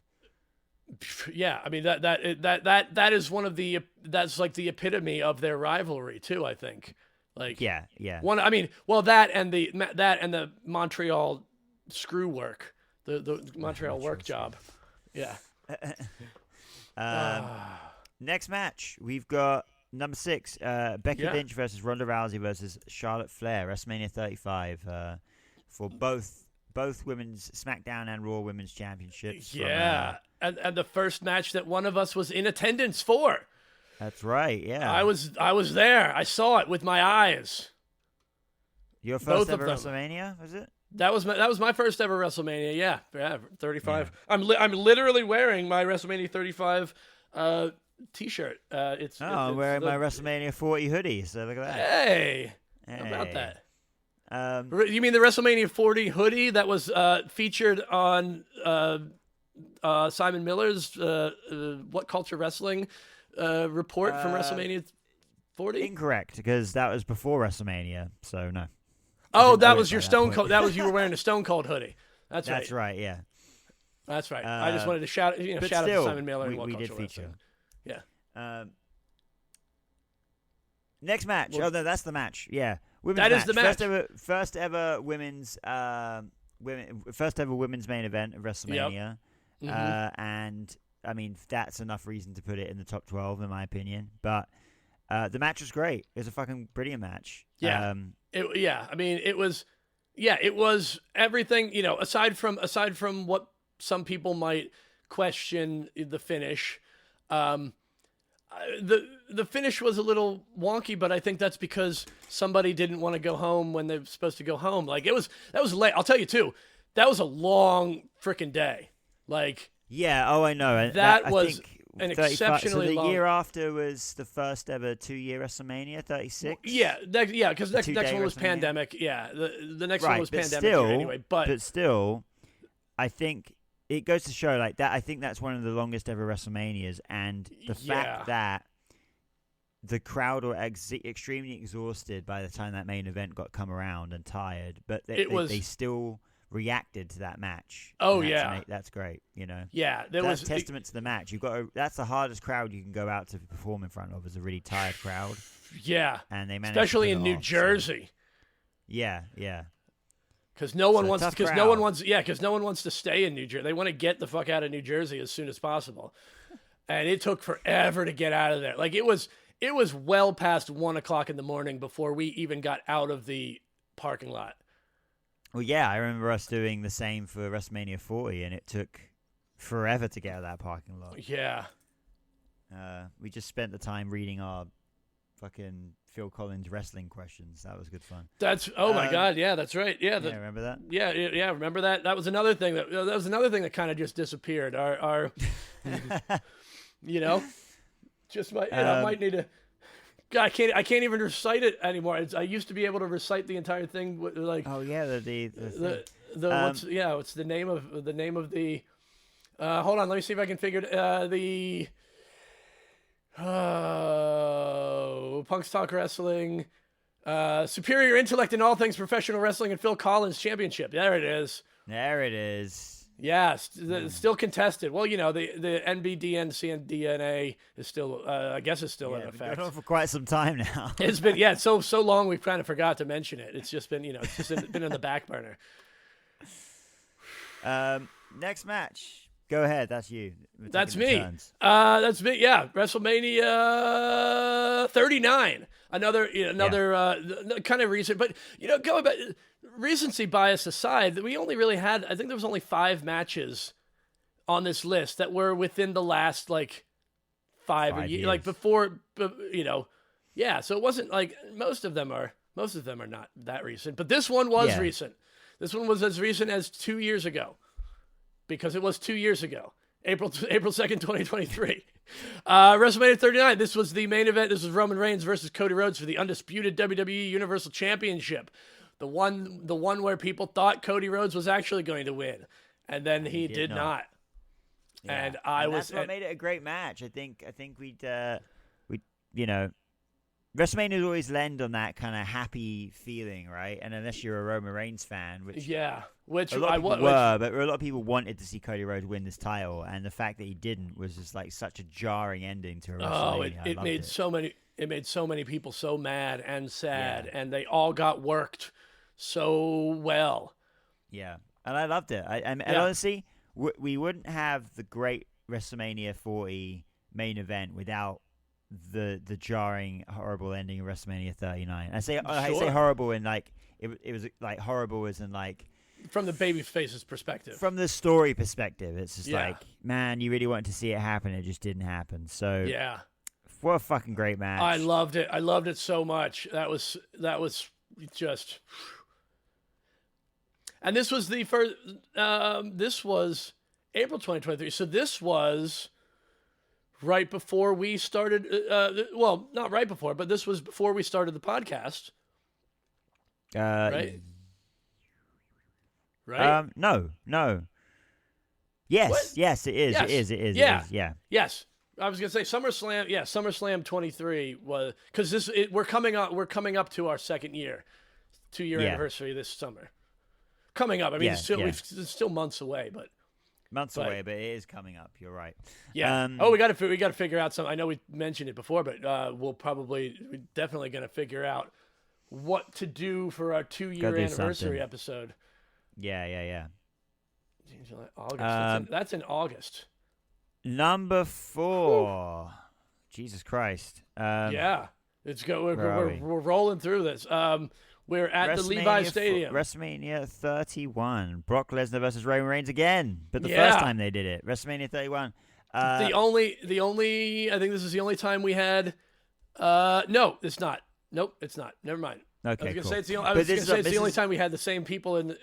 Yeah, I mean that is one of that's like the epitome of their rivalry too. I think. Like yeah. That and the Montreal screw work, the Montreal work job. Yeah. Next match, we've got number 6, Becky Lynch versus Ronda Rousey versus Charlotte Flair, WrestleMania 35, for both women's SmackDown and Raw Women's Championships. Yeah, and the first match that one of us was in attendance for. That's right. Yeah, I was there. I saw it with my eyes. Your Both first of ever them. WrestleMania, was it? That was my first ever WrestleMania. Yeah, 35. Yeah. I'm literally wearing my WrestleMania 35 T-shirt. I'm wearing my WrestleMania 40 hoodie. So look at that. Hey, how about that? You mean the WrestleMania 40 hoodie that was featured on Simon Miller's What Culture Wrestling report from WrestleMania 40? Incorrect, because that was before WrestleMania. So no. Oh, that was your Stone Cold. That was you were wearing a Stone Cold hoodie. That's right. That's right. Yeah. That's right. I just wanted to shout out to Simon Miller and What Culture Wrestling. Yeah. Next match. Well, no, that's the match. Yeah. Women's that match. is the match. First ever women's main event of WrestleMania. Yep. And I mean, that's enough reason to put it in the top 12, in my opinion. But the match was great. It was a fucking brilliant match. Yeah. I mean, it was everything, aside from what some people might question the finish. The finish was a little wonky, but I think that's because somebody didn't want to go home when they're supposed to go home. Like that was late. I'll tell you too. That was a long freaking day. Like, yeah. Oh, I know. That was an exceptionally long. So the year after was the first ever 2-year WrestleMania, 36. Yeah, because next one was pandemic. Yeah, the next one was pandemic still, anyway. But still, I think it goes to show like that. I think that's one of the longest ever WrestleManias, and the fact that the crowd were extremely exhausted by the time that main event got come around and tired, but they still reacted to that match. Oh, that's great. Yeah, that's testament to the match. That's the hardest crowd you can go out to perform in front of, is a really tired crowd. Yeah, and they managed especially to in New Jersey. So. Yeah. Because no one wants to stay in New Jersey. They want to get the fuck out of New Jersey as soon as possible, and it took forever to get out of there. Like it was well past 1:00 in the morning before we even got out of the parking lot. Well, yeah, I remember us doing the same for WrestleMania 40, and it took forever to get out of that parking lot. Yeah. We just spent the time reading our fucking Phil Collins wrestling questions. That was good fun. My God, yeah, that's right. Yeah, remember that? Yeah, remember that? That was another thing that kind of just disappeared. Our just might need to. God, I can't even recite it anymore. I used to be able to recite the entire thing. Like, oh yeah, what's the name of the? Hold on, let me see if I can figure it. The Punks Talk Wrestling, Superior Intellect in All Things Professional Wrestling and Phil Collins Championship. There it is. Yeah, still contested. Well, the NBDN CNDNA is still, I guess, is still in effect. It's been going on for quite some time now. It's been, so long we've kind of forgot to mention it. It's just been, it's just been in the back burner. Next match. Go ahead. That's you. That's me. That's me. Yeah, WrestleMania 39. Another kind of recent, but going back. Recency bias aside, we only really had, I think there was only 5 matches on this list that were within the last, 5 years. Like before, yeah. So it wasn't like most of them are not that recent, but this one was recent. This one was as recent as 2 years ago, because it was 2 years ago, April 2nd, 2023. WrestleMania 39. This was the main event. This was Roman Reigns versus Cody Rhodes for the undisputed WWE Universal Championship. The one where people thought Cody Rhodes was actually going to win, and then he did not. Yeah. And that's what made it a great match. I think we'd WrestleMania always lend on that kind of happy feeling, right? And unless you're a Roman Reigns fan, but a lot of people wanted to see Cody Rhodes win this title, and the fact that he didn't was just like such a jarring ending to a WrestleMania. It made so many people so mad and sad, and they all got worked so well. Yeah, and I loved it. And honestly, we wouldn't have the great WrestleMania 40 main event without the jarring, horrible ending of WrestleMania 39. I say horrible in it was like horrible as in from the babyface's perspective. From the story perspective, it's just man, you really wanted to see it happen, it just didn't happen. So yeah, what a fucking great match. I loved it so much. That was just. And this was the first. This was April 2023. So this was right before we started. Well, not right before, but this was before we started the podcast. Right. Right. No. Yes. What? Yes, it is. Yes. It is. It is. Yeah. It is. Yeah. Yes. I was gonna say SummerSlam. Yeah, SummerSlam 23 was because we're coming up. We're coming up to our second year, 2-year anniversary this summer. Coming up. I mean, it's still months away, but away, but it is coming up. You're right. Yeah. We got to figure out some. I know we mentioned it before, but we're definitely gonna figure out what to do for our 2-year anniversary episode. Yeah. August. That's in August. Number 4. Jesus Christ. Yeah. We're rolling through this. We're at the Levi Stadium. WrestleMania 31. Brock Lesnar versus Roman Reigns again. But the first time they did it. WrestleMania 31. The only I think this is the only time we had no, it's not. Nope, it's not. Never mind. Okay, I was cool. Say it's the only time we had the same people in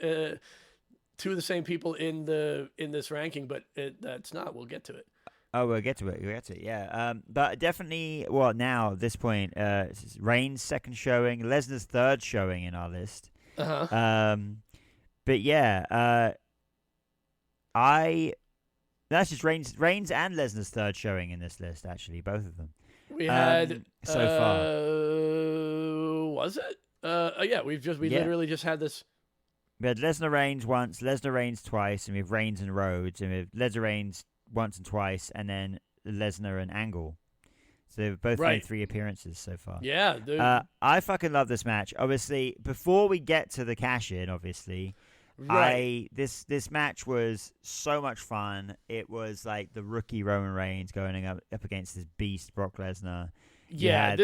two of the same people in this ranking, but that's not. We'll get to it. Oh, we'll get to it. Yeah. But definitely, now at this point, it's Reigns' second showing, Lesnar's third showing in our list. But yeah, that's just Reigns and Lesnar's third showing in this list. Actually, both of them. We had so far. Was it? Yeah. We literally just had this. We had Lesnar Reigns once, Lesnar Reigns twice, and we have Reigns and Rhodes, and we have Lesnar Reigns once and twice, and then Lesnar and Angle. So they've both made 3 appearances so far. Yeah, dude. I fucking love this match. Obviously, before we get to the cash-in, this match was so much fun. It was like the rookie Roman Reigns going up against this beast Brock Lesnar. Yeah,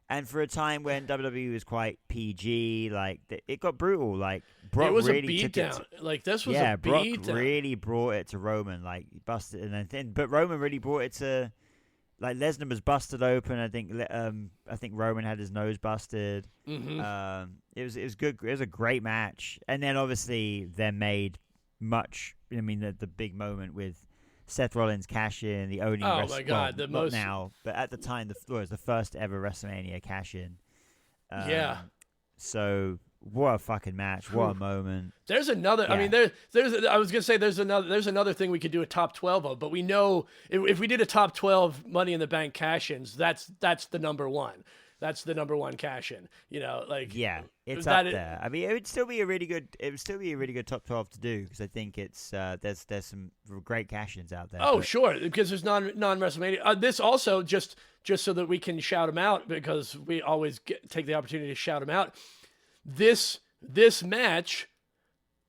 and for a time when WWE was quite PG, like it got brutal. Like Brock it was really a beatdown. Like this was a Brock beatdown. Really brought it to Roman. Like busted, but Roman really brought it to. Like Lesnar was busted open. I think Roman had his nose busted. Mm-hmm. It was good. It was a great match. And then obviously they made much. I mean the big moment with Seth Rollins cash in, the only now, but at the time it was the first ever WrestleMania cash in. So what a fucking match! What a moment! There's another. Yeah. I mean, there's. I was gonna say there's another thing we could do a top 12 of, but we know if we did a top 12 Money in the Bank cash-ins, that's the number one. That's the number one cash-in. It's up there. I mean, it would still be a really good top 12 to do because I think it's there's some great cash-ins out there. Oh, sure, because there's non-WrestleMania. This also just so that we can shout them out because we always take the opportunity to shout them out. This match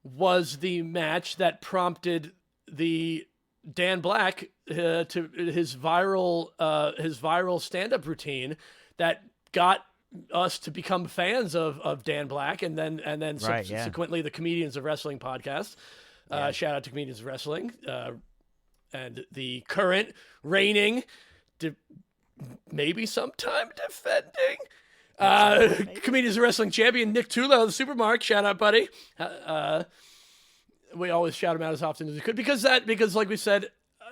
was the match that prompted the Dan Black to his viral stand-up routine that got us to become fans of Dan Black and then subsequently the Comedians of Wrestling podcast. Shout out to Comedians of Wrestling and the current reigning, maybe sometime defending Comedians of Wrestling champion Nick Tulo, the Supermark. Shout out, buddy. We always shout him out as often as we could because like we said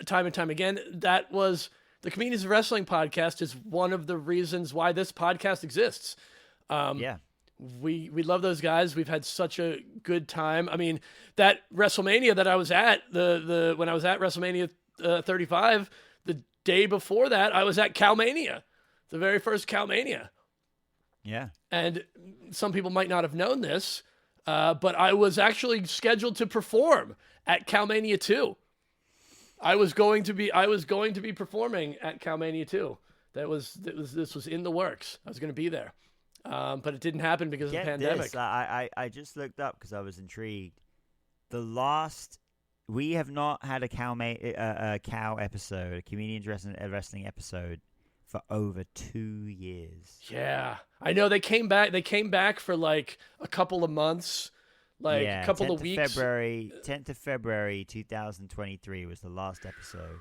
time and time again, that was the Comedians of Wrestling podcast is one of the reasons why this podcast exists. We love those guys. We've had such a good time. I mean, that WrestleMania that I was at when I was at WrestleMania 35, the day before that I was at Calmania, the very first Calmania. Yeah. And some people might not have known this, but I was actually scheduled to perform at Calmania 2. I was going to be performing at Calmania 2. This was in the works. I was going to be there. But it didn't happen because of the pandemic. I just looked up because I was intrigued. We have not had a cow episode, a Comedians Wrestling episode for over 2 years. Yeah. I know they came back for like a couple of months, a couple of weeks. 10th of February 2023 was the last episode.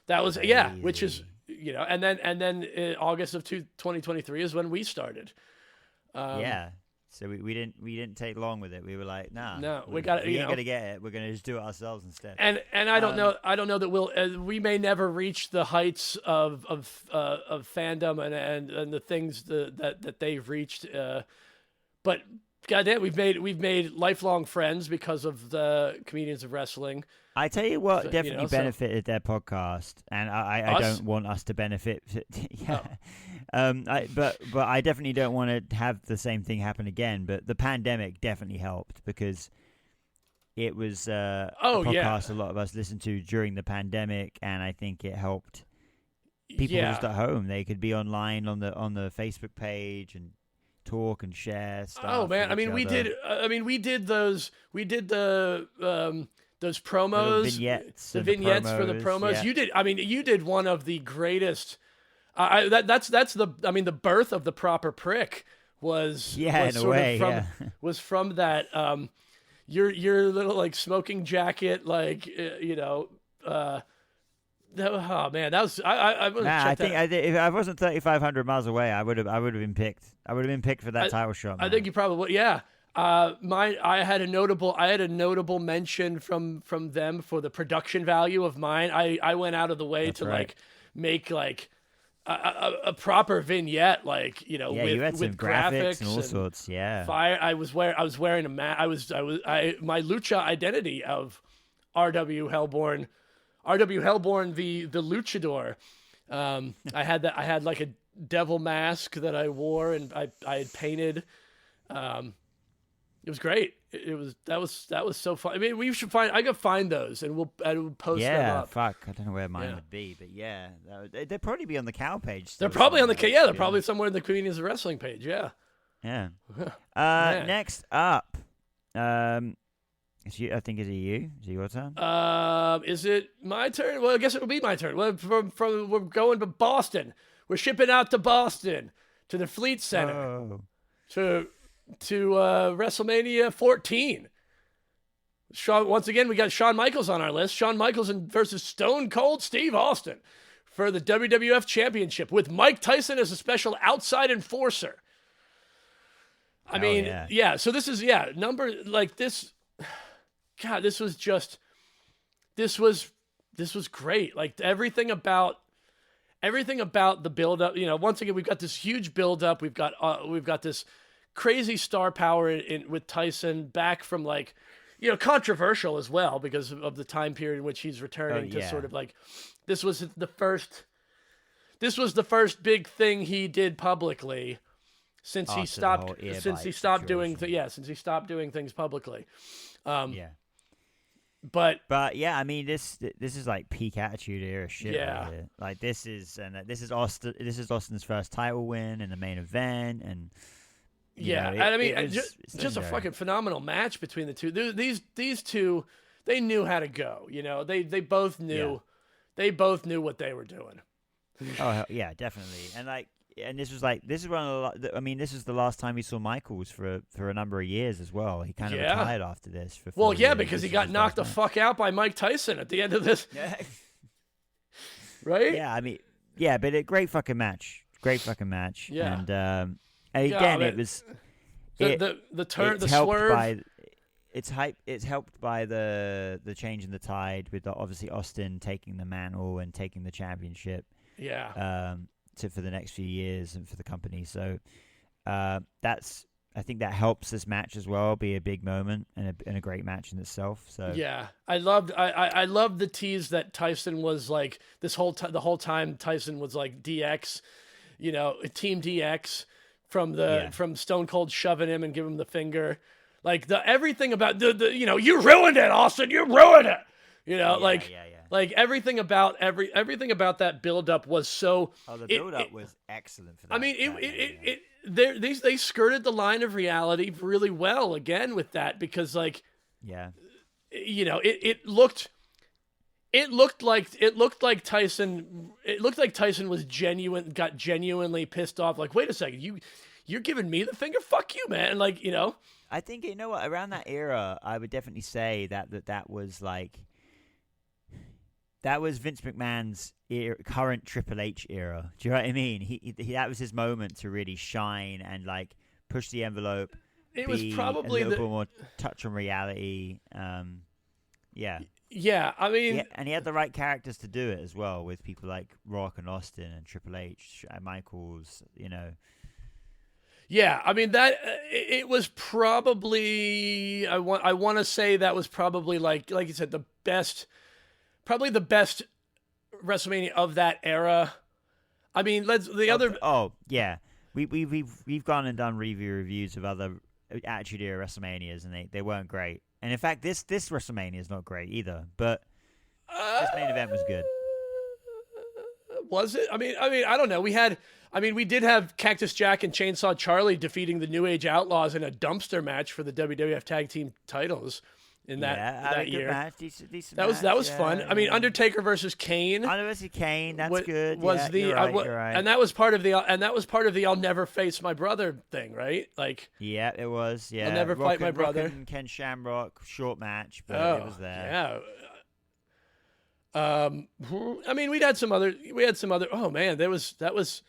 That was which is and then in August of 2023 is when we started. Yeah. So we didn't take long with it. We were like, nah, no, we ain't gonna get it. We're gonna just do it ourselves instead. And I don't know that we'll we may never reach the heights of fandom and the things that they've reached. But goddamn, we've made lifelong friends because of the Comedians of Wrestling. I tell you what, definitely benefited their podcast, and I don't want us to benefit. Yeah, but I definitely don't want to have the same thing happen again. But the pandemic definitely helped because it was a podcast a lot of us listened to during the pandemic, and I think it helped people just at home. They could be online on the Facebook page and talk and share stuff. Oh man, we did those. We did those promos, the vignettes for the promos. Yeah. You did one of the greatest. That's the birth of the proper prick was was from that your little like smoking jacket oh man, that was I think if I wasn't 3,500 miles away, I would have been picked. I would have been picked for that title shot. Man. I think you probably would. Yeah. I had a notable mention from them for the production value of mine. I went out of the way to make a proper vignette, with you had some graphics and all sorts. Yeah, fire. I was wearing a my lucha identity of RW Hellborn, the luchador. I had like a devil mask that I wore and I had painted. It was great. That was so fun. I mean, I could find those and we'll post them up. Fuck. I don't know where mine would be, but yeah, they'd probably be on the cow page. They're probably on the they're probably somewhere in the Comedians of Wrestling page. Yeah. Yeah. Next up, I think is it you? Is it your turn? Is it my turn? Well, I guess it'll be my turn. We're going to Boston. We're shipping out to Boston to the Fleet Center to WrestleMania 14. Once again, we got Shawn Michaels on our list. Shawn Michaels versus Stone Cold Steve Austin for the WWF Championship with Mike Tyson as a special outside enforcer. So this is God, this was great. Like everything about the build up. Once again, we've got this huge build up. We've got this crazy star power with Tyson back from controversial as well because of the time period in which he's returning to sort of like this was the first big thing he did publicly since he stopped doing things publicly. But yeah, I mean this is like peak Attitude Era shit. Yeah, right here. Like this is Austin. This is Austin's first title win in the main event, and just a fucking phenomenal match between the two. These two, they knew how to go. They both knew what they were doing. Oh yeah, definitely. And this is one of the. This is the last time we saw Michaels for a number of years as well. He kind of retired after this. For 4 years. Because he got knocked the fuck out by Mike Tyson at the end of this. Yeah. Right? Yeah, but a great fucking match. Yeah. And again, it was the turn, the swerve. It's helped by the change in the tide with obviously Austin taking the mantle and taking the championship. Yeah. For the next few years and for the company. So I think that helps this match as well be a big moment and a great match in itself. So yeah, I loved the tease that Tyson was like the whole time Tyson was like DX, Team DX from Stone Cold shoving him and giving him the finger, like everything about the you ruined it, Austin, you ruined it. Like everything about that build up was so. Oh, the build up was excellent for that. They skirted the line of reality really well again with that because it looked like Tyson was got genuinely pissed off. Like, wait a second, you're giving me the finger? Fuck you, man. I think around that era, I would definitely say that was like. That was Vince McMahon's current Triple H era. Do you know what I mean? He that was his moment to really shine and push the envelope. It was probably a little bit more touch on reality. Yeah. Yeah, I mean... Yeah, and he had the right characters to do it as well, with people like Rock and Austin and Triple H, and Michaels, you know. Yeah, I mean, that it was probably... I want to say that was probably, like you said, probably the best WrestleMania of that era. I mean, Oh, yeah. We've gone and done reviews of other Attitude Era WrestleManias, and they weren't great. And in fact, this WrestleMania is not great either. But this main event was good. Was it? I mean, I don't know. We did have Cactus Jack and Chainsaw Charlie defeating the New Age Outlaws in a dumpster match for the WWF Tag Team titles in that year. Match. Decent that was fun. Yeah. I mean, Undertaker versus Kane. That's good. You're right. And that was part of the I'll never face my brother thing, right? Like, yeah, it was. Yeah, I'll never fight my brother. And Ken Shamrock, short match, but it was there. Yeah. I mean, we had some other. Oh man, that was.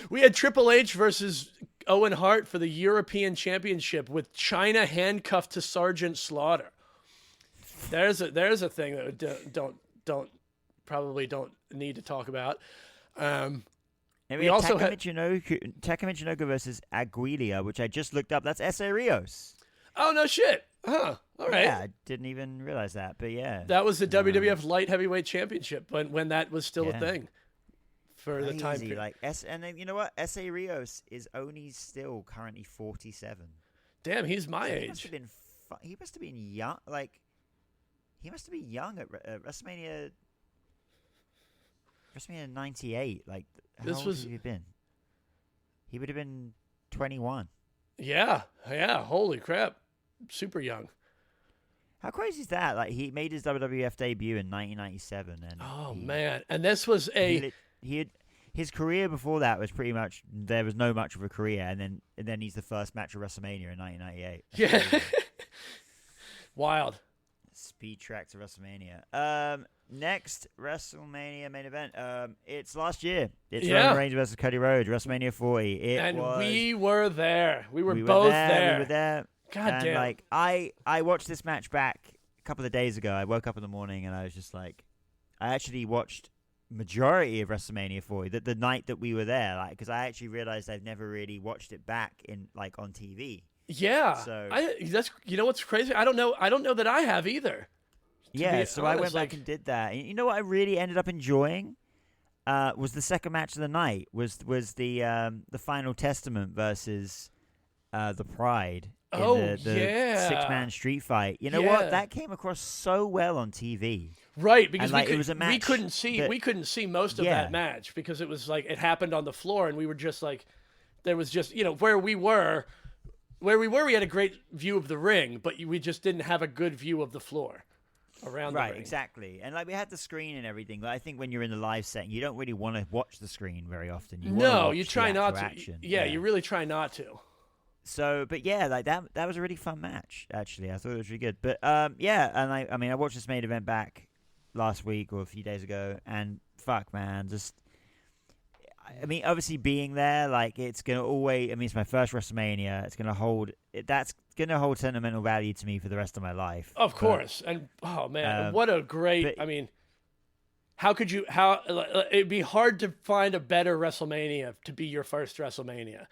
We had Triple H versus Owen Hart for the European Championship with China handcuffed to Sergeant Slaughter. There's a thing that probably don't need to talk about. And we also had Takamichinoku versus Aguilera, which I just looked up. That's S.A. Rios. Oh no shit! Huh. All right. Yeah, I didn't even realize that, but yeah. That was the WWF Light Heavyweight Championship when that was still a thing. For the time period. And then you know what? S.A. Rios is only still currently 47. Damn, he's my age. He must have been young. Like, he must have been young at WrestleMania 98. Like, how old would he have been? He would have been 21. Yeah. Holy crap, super young. How crazy is that? Like, he made his WWF debut in 1997, and man, and this was his career before that was pretty much there was no much of a career, and then he's the first match of WrestleMania in 1998. Yeah, wild. Speed track to WrestleMania. Next WrestleMania main event. It's last year. It's Roman Reigns versus Cody Rhodes, WrestleMania 40. We were there. We were both there. We were there. God damn. Like, I watched this match back a couple of days ago. I woke up in the morning and I was just like, I actually watched majority of WrestleMania 40 the night that we were there, like, because I actually realized I've never really watched it back on TV. Yeah. So that's what's crazy. I don't know that I have either. Yeah. So I went back and did that. And you know what I really ended up enjoying was the second match of the night. Was the Final Testament versus the Pride. The 6-man street fight. You know what? That came across so well on TV. Right, because it was a match we couldn't see most of that match because it was like it happened on the floor and we were just like there was just, where we were we had a great view of the ring, but we just didn't have a good view of the floor around the ring. Right, exactly. And like we had the screen and everything, but I think when you're in the live setting, you don't really want to watch the screen very often. You try not to. Yeah, you really try not to. So, but yeah, like that was a really fun match, actually. I thought it was really good. But, and I watched this main event back last week or a few days ago, and fuck, man, obviously being there, like, it's going to always, it's my first WrestleMania. It's going to hold, that's going to hold sentimental value to me for the rest of my life. Of course. And, oh, man, what a great, it'd be hard to find a better WrestleMania to be your first WrestleMania.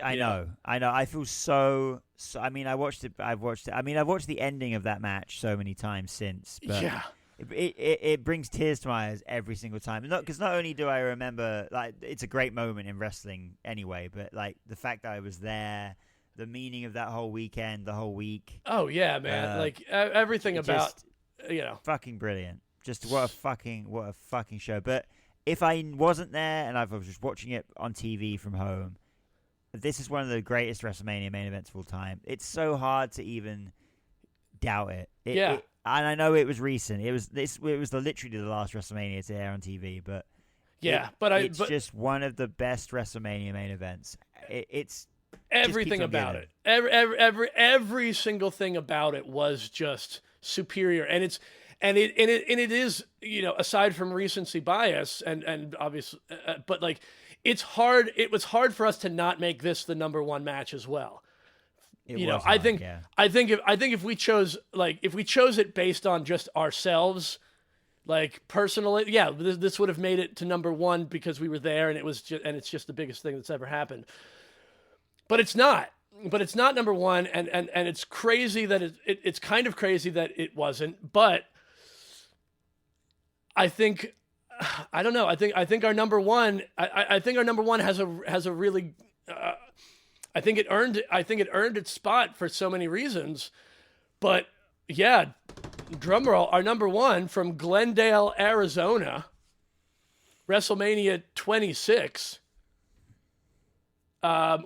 I know. I feel so. I watched it. I've watched the ending of that match so many times since. But yeah. It brings tears to my eyes every single time. Because not only do I remember, like, it's a great moment in wrestling anyway, but like the fact that I was there, the meaning of that whole weekend, the whole week. Oh yeah, man! Like everything about, fucking brilliant. Just what a fucking show. But if I wasn't there and I was just watching it on TV from home, this is one of the greatest WrestleMania main events of all time. It's so hard to even doubt it. And I know it was recent. It was literally the last WrestleMania to air on TV. But it's just one of the best WrestleMania main events. It's everything about it. Every single thing about it was just superior, and it is, aside from recency bias and obviously, but like it's hard. It was hard for us to not make this the number one match as well. I think if we chose it based on just ourselves, like personally, yeah, this would have made it to number one because we were there, and it's just the biggest thing that's ever happened. But it's not. But it's not number one, and it's crazy that it's kind of crazy that it wasn't. But I think, I don't know. I think our number one. I think our number one has a really. I think it earned its spot for so many reasons. But yeah, drumroll, our number one from Glendale, Arizona, WrestleMania 26.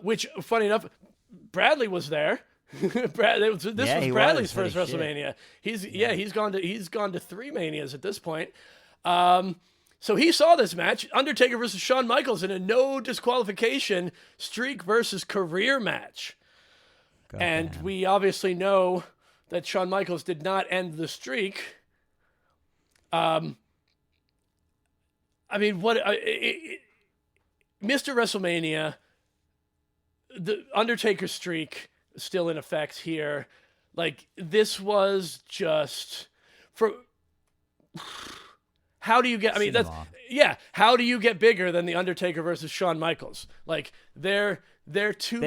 Which, funny enough, Bradley was there. This was Bradley's first WrestleMania. He's gone to 3 Manias at this point. So he saw this match, Undertaker versus Shawn Michaels, in a no disqualification streak versus career match. We obviously know that Shawn Michaels did not end the streak. Mr. WrestleMania, the Undertaker streak is still in effect here. Like, this was just for. How do you get? I mean, how do you get bigger than the Undertaker versus Shawn Michaels? Like, they're two.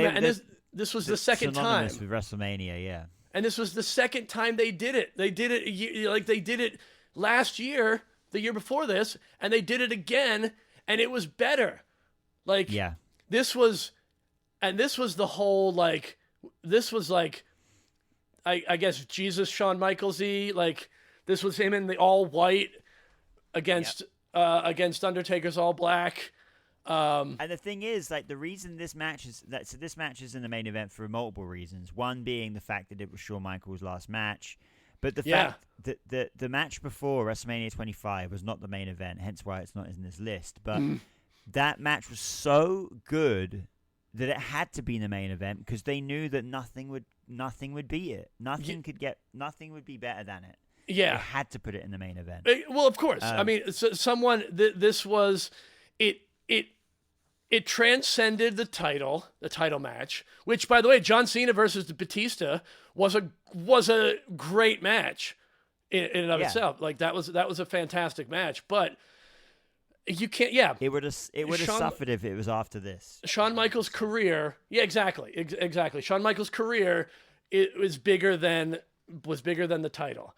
This was the second time with WrestleMania, yeah. And this was the second time they did it. They did it last year, the year before this, and they did it again, and it was better. Like, yeah, this was the whole I guess Jesus Shawn Michaels-y. Like, this was him in the all white against Undertaker's all black. And the thing is, like, the reason this match is in the main event for multiple reasons. One being the fact that it was Shawn Michaels' last match, but the fact that the match before WrestleMania 25 was not the main event, hence why it's not in this list. But that match was so good that it had to be in the main event because they knew that nothing would beat it. Nothing would be better than it. Yeah, they had to put it in the main event. Well, of course. I mean, this was it. It transcended the title match, which, by the way, John Cena versus Batista was a great match in and of itself. Like, that was a fantastic match, but you can't. Yeah, it would have suffered if it was after this. Shawn Michaels' career. Yeah, exactly. Shawn Michaels' career was bigger than the title.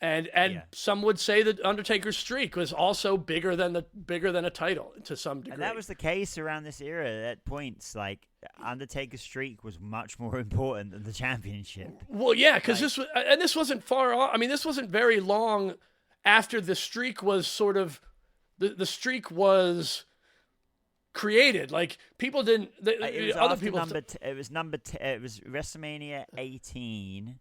And some would say that Undertaker's streak was also bigger than a title to some degree. And that was the case around this era. At points, like, Undertaker's streak was much more important than the championship. Well, yeah, because this wasn't far off. I mean, this wasn't very long after the streak was sort of the streak was created. Like, people didn't. It was WrestleMania 18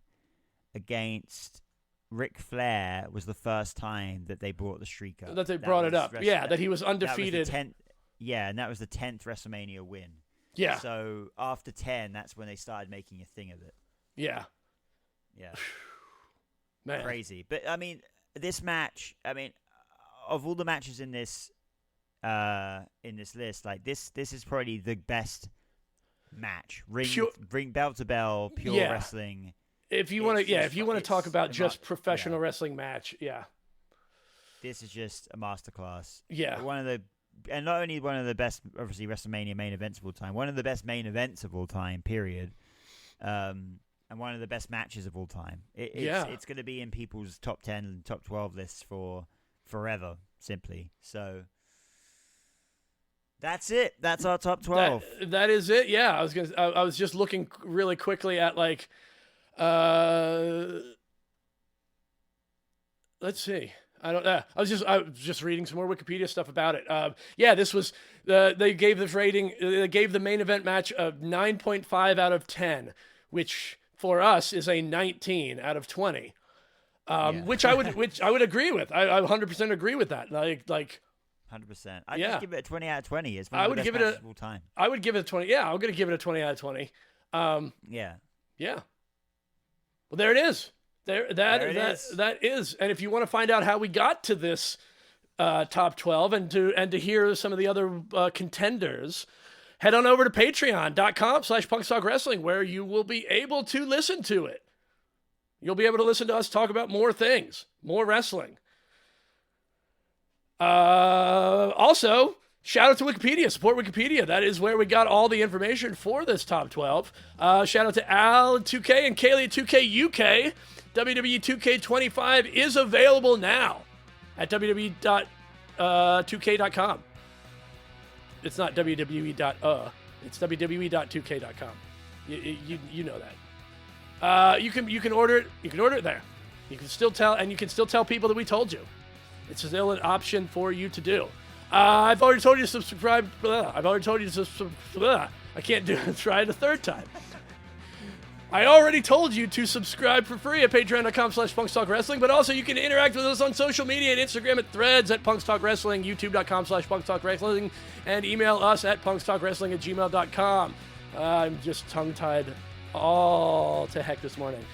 against Ric Flair was the first time that they brought the streak up. That they brought it up. That he was undefeated. And that was the 10th WrestleMania win. Yeah. So after 10, that's when they started making a thing of it. Yeah. Yeah. Man. Crazy. But, I mean, this match, of all the matches in this list, like, this is probably the best match. Ring bell to bell, pure wrestling. If you want to talk about just professional wrestling match, this is just a masterclass. Yeah, and not only one of the best, obviously, WrestleMania main events of all time, one of the best main events of all time, period, and one of the best matches of all time. It's going to be in people's top 10 and top 12 lists for forever, simply. So that's it. That's our top 12. That is it. Yeah, I was just looking really quickly at, like. Let's see. I was just reading some more Wikipedia stuff about it. This was they gave this rating. They gave the main event match a 9.5 out of 10, which for us is a 19 out of 20. Which I would agree with. I 100% agree with that. Like 100%. I'd just give it a 20 out of 20. It's one of the best matches of all time. I would give it a 20. Yeah, I'm going to give it a 20 out of 20. Yeah. Well, there it is. That is. And if you want to find out how we got to this top 12 and to hear some of the other contenders, head on over to patreon.com/punkstalkwrestling, where you will be able to listen to it. You'll be able to listen to us talk about more things, more wrestling. Also, shout out to Wikipedia. Support Wikipedia. That is where we got all the information for this top 12. Shout out to Al at 2K and Kaylee at 2K UK. WWE 2K25 is available now at www.2k.com. It's not www. It's www.2k.com. You know that. You can order it. You can order it there. You can still tell people that we told you. It's still an option for you to do. I've already told you to subscribe. I've already told you to subscribe. I can't do it. Try it a third time. I already told you to subscribe for free at patreon.com/punkstalkwrestling, but also you can interact with us on social media at Instagram at Threads at punkstalkwrestling, youtube.com/punkstalkwrestling, and email us at punkstalkwrestling@gmail.com. I'm just tongue-tied all to heck this morning.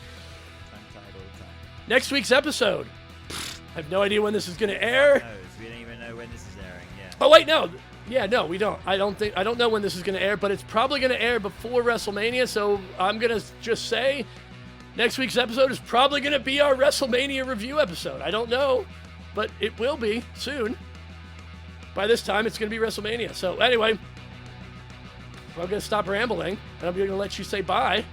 Tongue-tied all the time. Next week's episode. I have no idea when this is going to air. We don't even know when this is airing. Yeah. Oh wait, no. Yeah, no, we don't. I don't know when this is going to air, but it's probably going to air before WrestleMania, so I'm going to just say next week's episode is probably going to be our WrestleMania review episode. I don't know, but it will be soon. By this time, it's going to be WrestleMania. So anyway, I'm going to stop rambling, and I'm going to let you say bye.